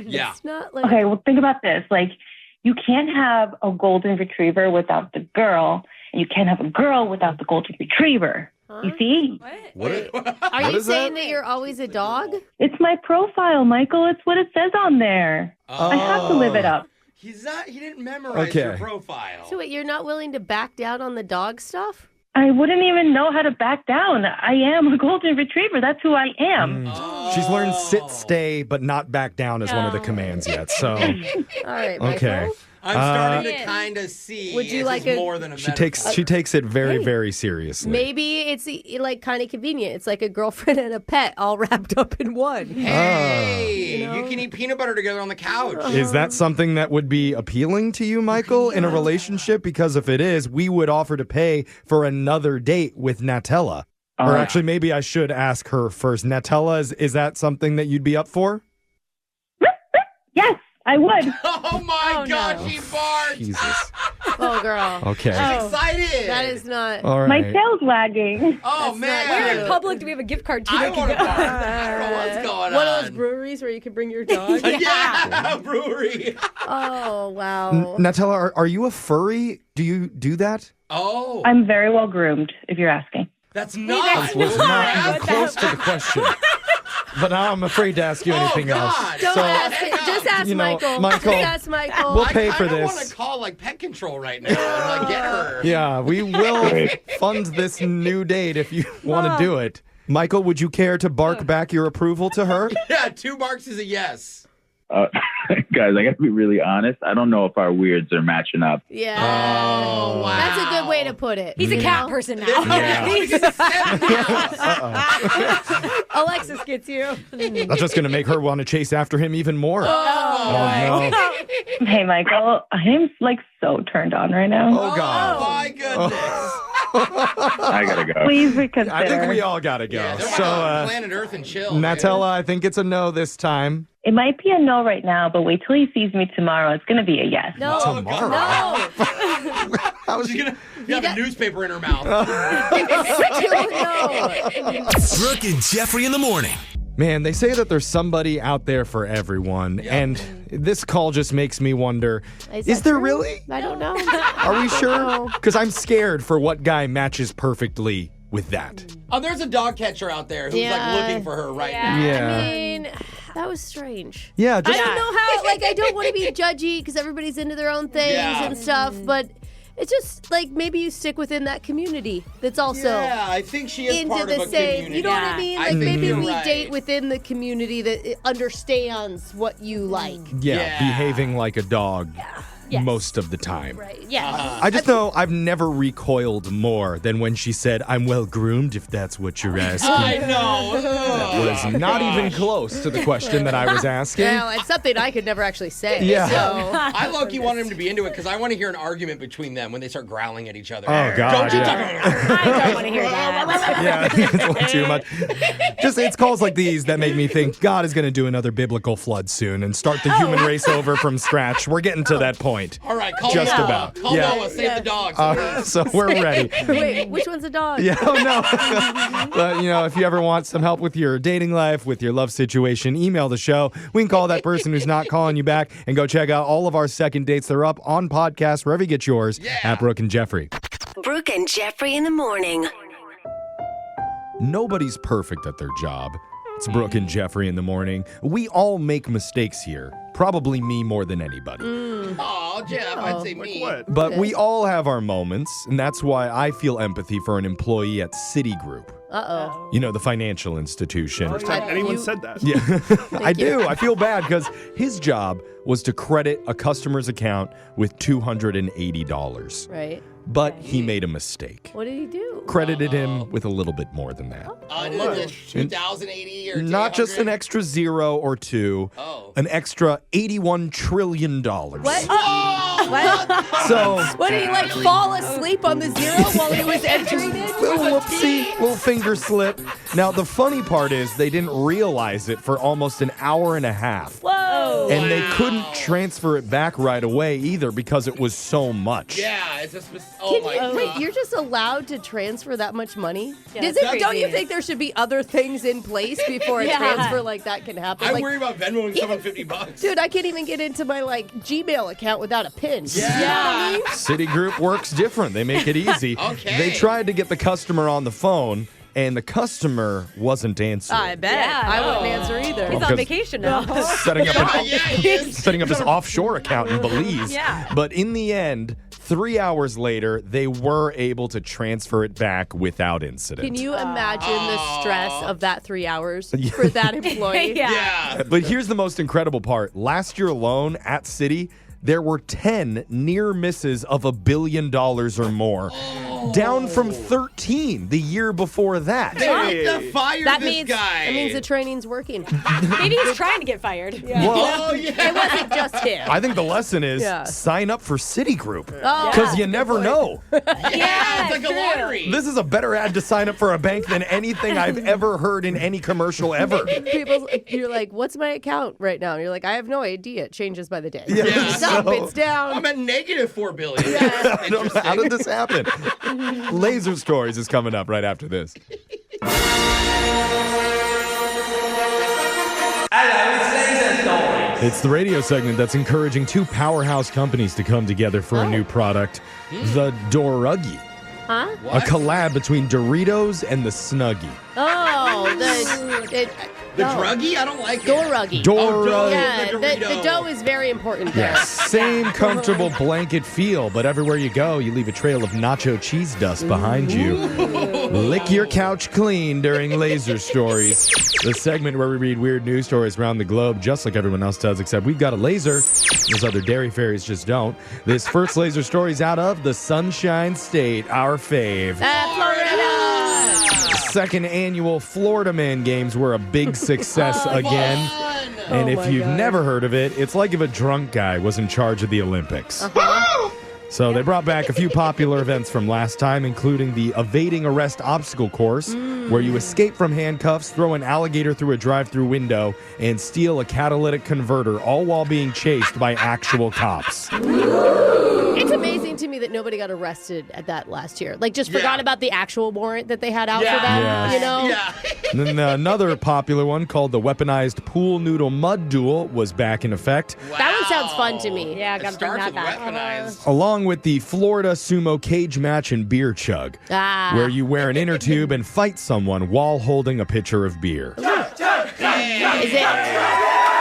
Yeah. It's not like... Okay, well, think about this. Like, you can't have a golden retriever without the girl, and you can't have a girl without the golden retriever. Huh? You see? Are you saying that you're always a dog? It's my profile, Michael. It's what it says on there. I have to live it up. He didn't memorize your Okay. profile. So wait, you're not willing to back down on the dog stuff? I wouldn't even know how to back down. I am a golden retriever. That's who I am. She's learned sit, stay, but not back down as one of the commands yet. So, All right, Michael. okay. I'm starting to kind of see. Would you this like is a- more than a She metaphor. takes it very, very seriously. Maybe it's like kind of convenient. It's like a girlfriend and a pet all wrapped up in one. Hey, you can eat peanut butter together on the couch. Is that something that would be appealing to you, Michael, in a relationship? Because if it is, we would offer to pay for another date with Nutella. Or actually, maybe I should ask her first. Nutella, is that something that you'd be up for? Yes, I would. Oh my God, she barked. Jesus. Oh, girl. Okay. She's excited. That is not... All My right. tail's wagging. Oh man. Where in public do we have a gift card to? I that want to can bark. go? I don't know what's going One on. of those breweries where you can bring your dog? Yeah, brewery. Oh, wow. Nutella, are you a furry? Do you do that? Oh, I'm very well groomed, if you're asking. that's not. Was not even close to the question. But now I'm afraid to ask you anything else. God. Don't So, ask it. Just ask Michael. Just ask Michael. We'll pay for I this. want to call like pet control right now and like get her. Yeah, we will fund this new date if you want to do it. Michael, would you care to bark back your approval to her? Yeah, 2 barks is a yes. Guys, I got to be really honest. I don't know if our weirds are matching up. Yeah. Oh, wow. That's a good way to put it. He's a cat person now. Alexis gets you. That's just going to make her want to chase after him even more. Oh no. Hey, Michael, I am like so turned on right now. Oh, God. Oh, my goodness. I got to go. Please reconsider. I think we all got to go. Yeah, they're So, on planet Earth and chill. Natella, I think it's a no this time. It might be a no right now, but wait till he sees me tomorrow. It's going to be a yes. No. Tomorrow? No. How's she gonna have a newspaper in her mouth? No. Brooke and Jeffrey in the morning. Man, they say that there's somebody out there for everyone, and this call just makes me wonder, is there really? I don't know. Are we sure? Because I'm scared for what guy matches perfectly with that. Oh, there's a dog catcher out there who's like looking for her right now. Yeah. I mean, that was strange. Yeah, I just don't know how, like, I don't want to be judgy because everybody's into their own things and stuff, but it's just, like, maybe you stick within that community that's also I think she is into part the of a same, community. you know what I mean? I Like, think maybe you're we right. date within the community that understands what you like. yeah, behaving like a dog most of the time. Right. Yeah. I just know I've never recoiled more than when she said, I'm well groomed, if that's what you're asking. I know. That was not even close to the question that I was asking. Well, it's something I could never actually say. Yeah. So. I low-key wanted him to be into it because I want to hear an argument between them when they start growling at each other. Oh, God, Don't you yeah. talk I don't want to hear that. Yeah, it's way too much. Just it's calls like these that make me think God is going to do another biblical flood soon and start the human race over from scratch. We're getting to that point. All right, call Just Noah. about. Call Yeah. Noah, save the dogs. So we're ready. Wait, which one's a dog? Yeah, oh no. But, if you ever want some help with your dating life, with your love situation, email the show. We can call that person who's not calling you back and go check out all of our second dates. They're up on podcast, wherever you get yours, at Brooke and Jeffrey. Brooke and Jeffrey in the morning. Nobody's perfect at their job. It's Brooke and Jeffrey in the morning. We all make mistakes here. Probably me more than anybody. Oh, Jeff, I'd say me. But we all have our moments, and that's why I feel empathy for an employee at Citigroup. Uh-oh. The financial institution. First time anyone said that. Yeah, I do. I feel bad because his job was to credit a customer's account with $280. Right. But he made a mistake. What did he do? Credited him with a little bit more than that. Is it 2,080 or Not just an extra 0 or 2. An extra $81 trillion. What? What? So, What, did he, like, fall asleep on the zero while he was entering it? little whoopsie, little finger slip. Now, the funny part is they didn't realize it for almost an hour and a half. Whoa. And they couldn't transfer it back right away either because it was so much. Yeah, it's just. Wait, you're just allowed to transfer that much money? Yeah, Don't you think there should be other things in place before a transfer like that can happen? I Like, worry about Venmoing someone $50. dude, I can't even get into my Gmail account without a PIN. Yeah. Citigroup works different. They make it easy. Okay. They tried to get the customer on the phone, and the customer wasn't answering. I bet. Yeah, I no. wouldn't answer either. He's on vacation now. setting up he is. setting up his offshore account in Belize. Yeah. But in the end, 3 hours later, they were able to transfer it back without incident. Can you imagine the stress of that 3 hours for that employee? Yeah. But here's the most incredible part. Last year alone at Citi, there were 10 near misses of $1 billion or more. Down from 13 the year before that. They need to fire That this means guy. That means the training's working. Maybe he's trying to get fired. Well, It wasn't just him. I think the lesson is Yeah. sign up for Citigroup. Oh, Because you never know. Yeah, it's like a lottery. This is a better ad to sign up for a bank than anything I've ever heard in any commercial ever. You're like, what's my account right now? And you're like, I have no idea. It changes by the day. Yeah, It's up, so- it's down. I'm at negative $4 billion. I don't know, how did this happen? Laser Stories is coming up right after this. It's the radio segment that's encouraging two powerhouse companies to come together for a new product, the Doruggy. Huh? A collab between Doritos and the Snuggie. Oh, The druggie? I don't like it. Doruggy. Doruggy. Yeah, the the Dorito. dough is very important there. Yes, same comfortable blanket feel, but everywhere you go, you leave a trail of nacho cheese dust behind you. Lick your couch clean during Laser Stories, the segment where we read weird news stories around the globe, just like everyone else does, except we've got a laser. Those other dairy fairies just don't. This first Laser Story is out of the Sunshine State, our fave. Florida! Second annual Florida Man Games were a big success again. And if you've never heard of it, it's like if a drunk guy was in charge of the Olympics. So they brought back a few popular events from last time, including the evading arrest obstacle course, where you escape from handcuffs, throw an alligator through a drive-through window, and steal a catalytic converter, all while being chased by actual cops. It's amazing to me that nobody got arrested at that last year. Like, just forgot about the actual warrant that they had out for them, you know? Yeah. And then another popular one called the weaponized pool noodle mud duel was back in effect. That one sounds fun to me. Yeah, I gotta bring that back. Weaponized. Along with the Florida sumo cage match and beer chug, where you wear an inner tube and fight someone while holding a pitcher of beer. Is it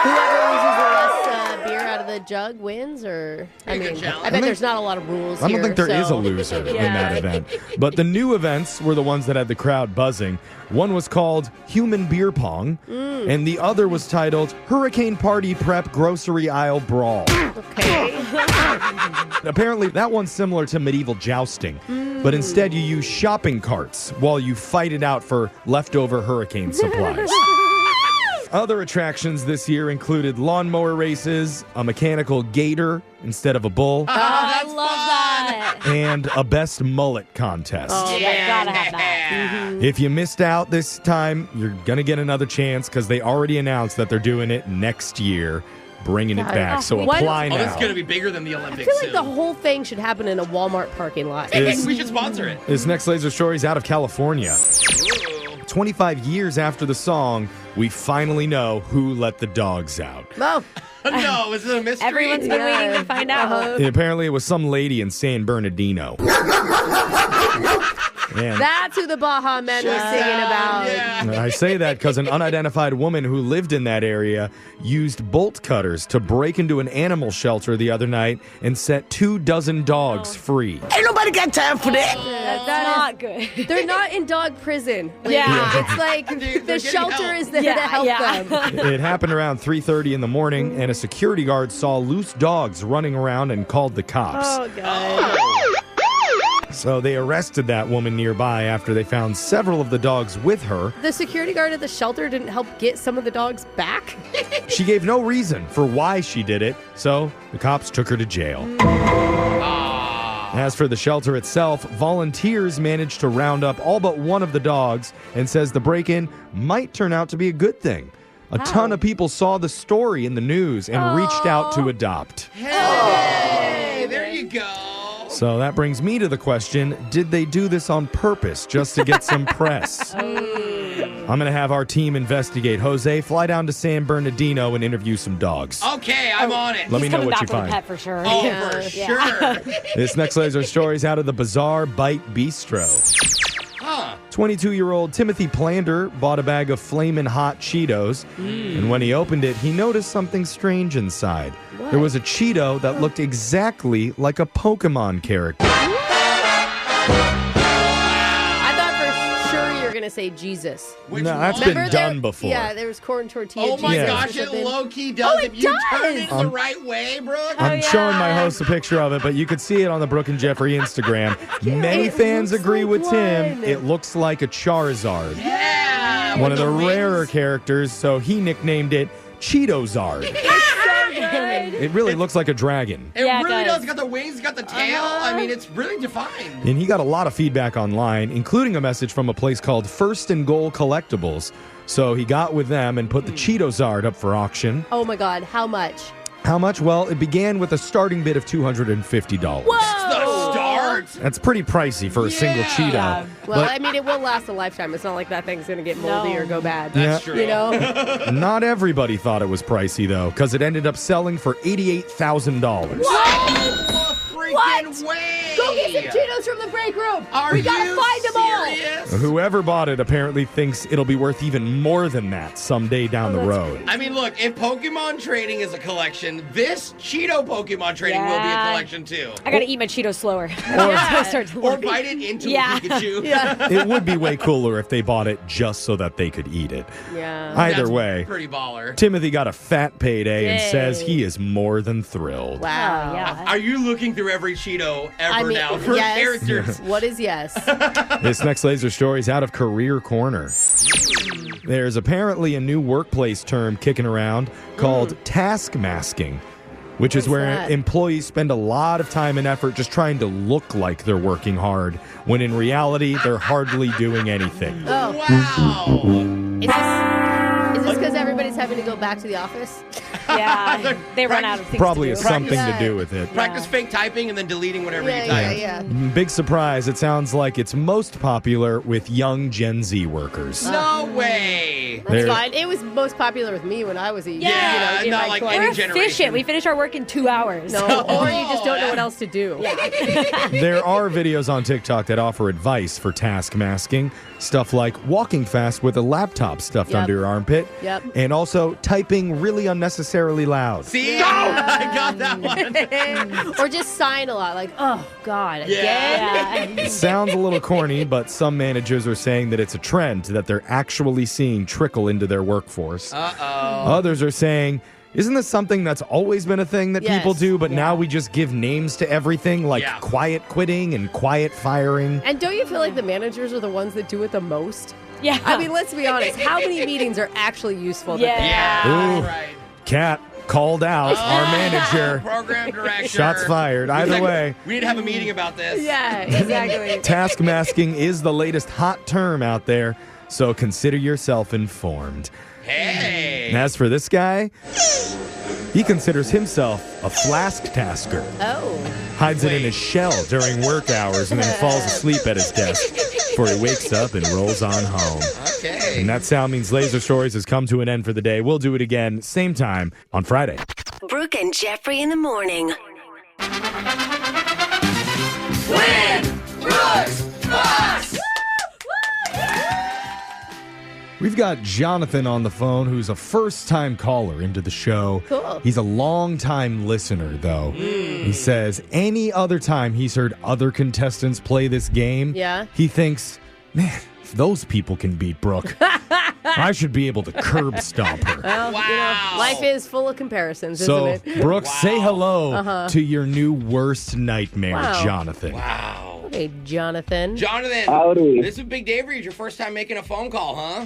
whoever loses the less beer out of the jug wins, or I bet there's not a lot of rules. I don't think there is so. a loser in that event. But the new events were the ones that had the crowd buzzing. One was called Human Beer Pong, and the other was titled Hurricane Party Prep Grocery Aisle Brawl. Okay. Apparently, that one's similar to medieval jousting, but instead you use shopping carts while you fight it out for leftover hurricane supplies. Other attractions this year included lawnmower races, a mechanical gator instead of a bull, I love that. and a best mullet contest. Oh, I gotta have that. If you missed out this time, you're going to get another chance because they already announced that they're doing it next year, bringing it back. So apply now. Oh, this is going to be bigger than the I Olympics feel like soon. the whole thing should happen in a Walmart parking lot. We should sponsor it. This next Laser Story is out of California. 25 years after the song, we finally know who let the dogs out. No. No, is it a mystery? Everyone's been waiting to find out. Apparently, it was some lady in San Bernardino. And That's who the Baja Men was singing about. I say that because an unidentified woman who lived in that area used bolt cutters to break into an animal shelter the other night and set 24 dogs free. Ain't nobody got time for that. That's not good. They're not in dog prison. Like, Yeah. It's like the shelter help. is there to help them. It happened around 3:30 in the morning, and a security guard saw loose dogs running around and called the cops. Oh, God. So they arrested that woman nearby after they found several of the dogs with her. The security guard at the shelter didn't help get some of the dogs back? She gave no reason for why she did it, so the cops took her to jail. As for the shelter itself, volunteers managed to round up all but one of the dogs and says the break-in might turn out to be a good thing. A ton of people saw the story in the news and reached out to adopt. Hey, there you go. So that brings me to the question, did they do this on purpose just to get some press? I'm going to have our team investigate. Jose, fly down to San Bernardino and interview some dogs. Okay, I'm on it. Let me know Coming what back you with a find. pet for sure. Oh, for sure. This next Laser Story is out of the Bizarre Bite Bistro. 22-year-old Timothy Plander bought a bag of Flamin' Hot Cheetos, and when he opened it, he noticed something strange inside. What? There was a Cheeto that looked exactly like a Pokemon character. I thought for sure you were going to say Jesus. No, that's Remember been there- done before. Yeah, there was corn tortilla Oh my Jesus gosh, or it something. low-key does. Oh, If you turn it does. the right way, Brooke. I'm showing my host a picture of it, but you could see it on the Brooke and Jeffrey Instagram. Many It fans looks agree like with Tim. one. It looks like a Charizard. Yeah. One of with the wings. rarer characters, so he nicknamed it Cheetozard. It's so good. It really looks like a dragon. It Yeah, it really does. does. It's got the wings, it's got the tail. I mean, it's really defined. And he got a lot of feedback online, including a message from a place called First and Goal Collectibles. So he got with them and put the Cheetozard up for auction. Oh my God, how much? How much? Well, it began with a starting bid of $250. The start. That's pretty pricey for a single Cheeto. Well, But I mean, it will last a lifetime. It's not like that thing's going to get moldy or go bad. That's true. You know? not everybody thought it was pricey, though, because it ended up selling for $88,000. Freaking way. Go get some Cheetos from the break room. Are we gotta you find them all. serious? Yes. Whoever bought it apparently thinks it'll be worth even more than that someday down the road. I mean, look, if Pokemon trading is a collection, this Cheeto Pokemon trading will be a collection too. I gotta eat my Cheetos slower. Or bite it into a Pikachu. It would be way cooler if they bought it just so that they could eat it. Yeah. Either That's way, pretty baller. Timothy got a fat payday and Yay. says he is more than thrilled. Wow. Are you looking through every Cheeto ever now for yes. characters? What is yes? This next laser story is out of Career Corner. There's apparently a new workplace term kicking around called task masking, which is where that? employees spend a lot of time and effort just trying to look like they're working hard, when in reality, they're hardly doing anything. Oh. Wow. Is this because everybody's having to go back to the office? Yeah, they run out of things Probably to do. has something to do with it. Practice fake typing and then deleting whatever you type. Yeah. Big surprise, it sounds like it's most popular with young Gen Z workers. No way. That's There- fine. It was most popular with me when I was a Yeah, in not my like 20s. any We're generation. efficient. We finish our work in 2 hours. No, or you just don't know what else to do. There are videos on TikTok that offer advice for task masking. Stuff like walking fast with a laptop stuffed Yep. under your armpit. Yep. And also typing really unnecessarily loud. See? I got that one. Or just sign a lot, like, oh, God, Yeah. again? It sounds a little corny, but some managers are saying that it's a trend that they're actually seeing trickle into their workforce. Uh-oh. Others are saying, isn't this something that's always been a thing that people Yes. do, but now we just give names to everything, like Yeah. quiet quitting and quiet firing? And don't you feel like the managers are the ones that do it the most? Yeah. I mean, let's be honest. How many meetings are actually useful? Yeah. Yeah. Ooh. Right. Kat called out our manager. Program director. Shots fired. Either way, We need to have a meeting about this. Yeah, exactly. task masking is the latest hot term out there, so consider yourself informed. Hey. And as for this guy, he considers himself a flask tasker. Oh. Hides it in his shell during work hours and then falls asleep at his desk before he wakes up and rolls on home. Okay. And that sound means Laser Stories has come to an end for the day. We'll do it again, same time, on Friday. Brooke and Jeffrey in the morning. Win! Brooks! Box! We've got Jonathan on the phone, who's a first-time caller into the show. Cool. He's a long-time listener, though. He says any other time he's heard other contestants play this game, he thinks, man, if those people can beat Brooke, I should be able to curb stomp her. Well, you know, life is full of comparisons, So, isn't it? Brooke, say hello to your new worst nightmare, Wow. Jonathan. Wow. Okay, Jonathan. Jonathan, Howdy. this is a big day for you. It's your first time making a phone call, huh?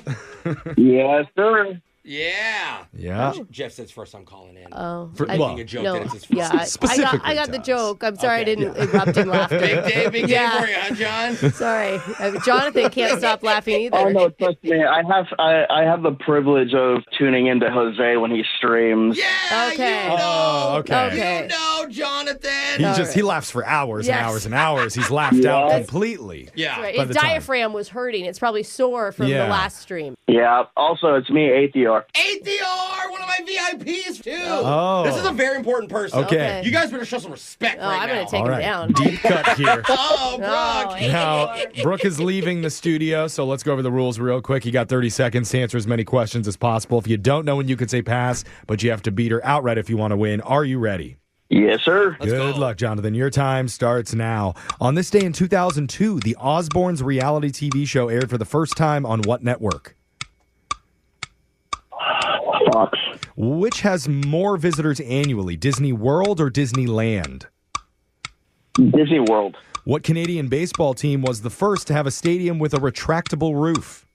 Yes, sir. Yeah. Yeah. Jeff said it's first time calling in. Oh, Making a joke that it's his first yeah, time. I got the does. joke. I'm sorry Okay. I didn't erupt in laughter. Big day for you, huh, John? Sorry, Jonathan can't stop laughing either. Oh no, trust me. I have the privilege of tuning into Jose when he streams. Yeah, Okay. you know. Oh, okay. Okay. You know, Jonathan. He laughs for hours and Yes. hours and hours. He's laughed out Yes. completely. Yeah. That's right. by His the time. diaphragm was hurting. It's probably sore from Yeah. the last stream. Yeah. Also, it's me, Atheor. ATR, one of my VIPs, too. Oh. This is a very important person. Okay. You guys better show some respect Oh, right I'm now. going to take All him right. down. Deep cut here. Oh, Brooke. Now, Brooke is leaving the studio, so let's go over the rules real quick. You got 30 seconds to answer as many questions as possible. If you don't know when you could say pass, but you have to beat her outright if you want to win. Are you ready? Yes, sir. Good luck, Jonathan. Your time starts now. On this day in 2002, the Osbournes reality TV show aired for the first time on what network? Fox. Which has more visitors annually, Disney World or Disneyland? Disney World. What Canadian baseball team was the first to have a stadium with a retractable roof?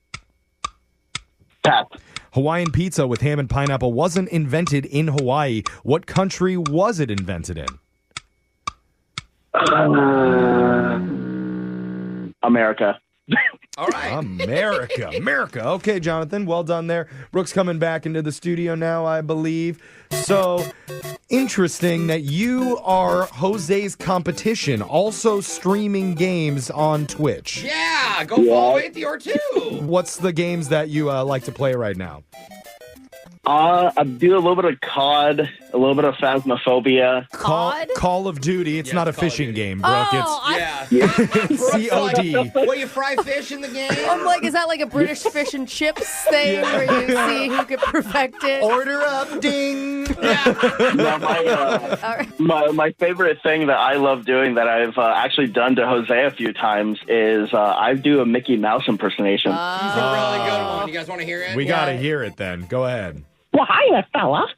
Pat. Hawaiian pizza with ham and pineapple wasn't invented in Hawaii. What country was it invented in? America. All right. America. Okay, Jonathan, well done there. Brooke's coming back into the studio now, I believe. So, interesting that you are Jose's competition, also streaming games on Twitch. Yeah, go follow ATR, too. What's the games that you like to play right now? I do a little bit of COD, a little bit of Phasmophobia. Call of Duty. It's not a fishing game, Brooke. It's COD. What, you fry fish in the game? I'm like, is that like a British fish and chips thing where you see who can perfect it? Order up, ding. My favorite thing that I love doing that I've actually done to Jose a few times is I do a Mickey Mouse impersonation. He's a really good one. You guys want to hear it? We got to hear it then. Go ahead. Well, hiya, fella.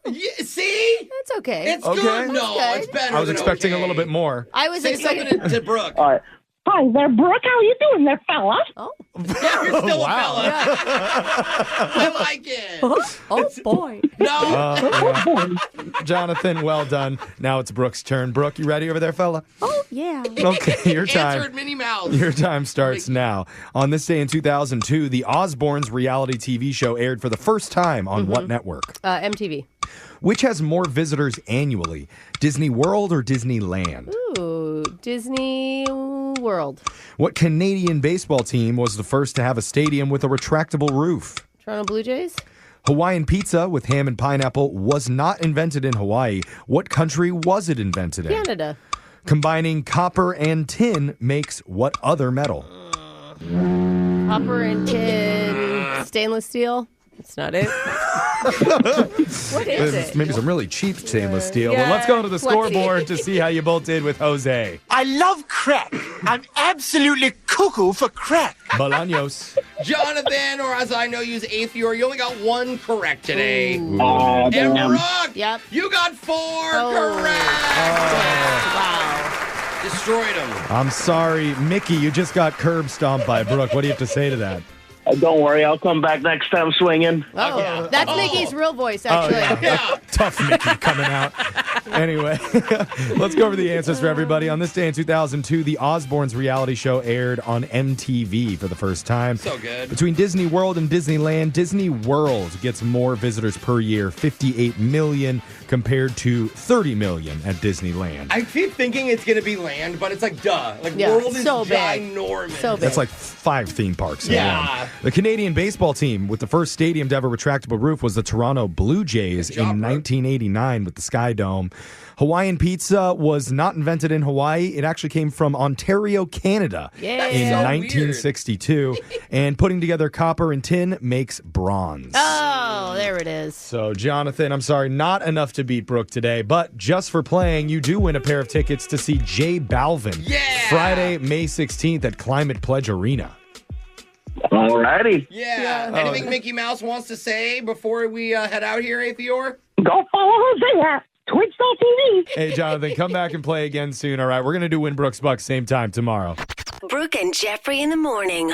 Yeah, see? That's okay. It's good. No, it's better. I was expecting a little bit more. I was Say something to Brooke. All right. Hi there, Brooke. How you doing there, fella? Oh. Yeah, you're still a fella. I like it. Oh, boy. No. Jonathan, well done. Now it's Brooke's turn. Brooke, you ready over there, fella? Oh, yeah. Okay, your time. Answered Minnie Mouse. Your time starts now. On this day in 2002, the Osbournes reality TV show aired for the first time on what network? MTV. Which has more visitors annually, Disney World or Disneyland? Ooh, Disney World. What Canadian baseball team was the first to have a stadium with a retractable roof? Toronto Blue Jays. Hawaiian pizza with ham and pineapple was not invented in Hawaii. What country was it invented in? Canada. Combining copper and tin makes what other metal? Copper and tin. Stainless steel. It's not it. What is it? Maybe some really cheap stainless steel. Yeah, But let's go to the flexi. scoreboard to see how you both did with Jose. I love crack. I'm absolutely cuckoo for crack. Bolaños. Jonathan, or as I know you as Atheor, you only got one correct today. And damn. Brooke, Yep. you got 4 correct. Wow. Destroyed them. I'm sorry. Mickey, you just got curb stomped by Brooke. What do you have to say to that? Don't worry, I'll come back next time swinging. Oh, that's Mickey's real voice, actually. Tough Mickey coming out. Anyway, let's go over the answers for everybody. On this day in 2002, the Osbournes reality show aired on MTV for the first time. So good. Between Disney World and Disneyland, Disney World gets more visitors per year, 58 million compared to 30 million at Disneyland. I keep thinking it's going to be land, but it's like, duh. Like, Yeah, world is so big. ginormous. So big. That's like 5 theme parks. in Yeah. one. The Canadian baseball team with the first stadium to have a retractable roof was the Toronto Blue Jays in 1989 with the Sky Dome. Hawaiian pizza was not invented in Hawaii. It actually came from Ontario, Canada in So 1962. And putting together copper and tin makes bronze. Oh, there it is. So, Jonathan, I'm sorry, not enough to beat Brooke today, but just for playing, you do win a pair of tickets to see J Balvin Friday, May 16th at Climate Pledge Arena. Alrighty. Yeah. Anything Mickey Mouse wants to say before we head out here, Atheor? Go follow Jose at Twitch.tv. Hey, Jonathan, come back and play again soon, all right? We're going to do Win Brooks Bucks same time tomorrow. Brooke and Jeffrey in the morning.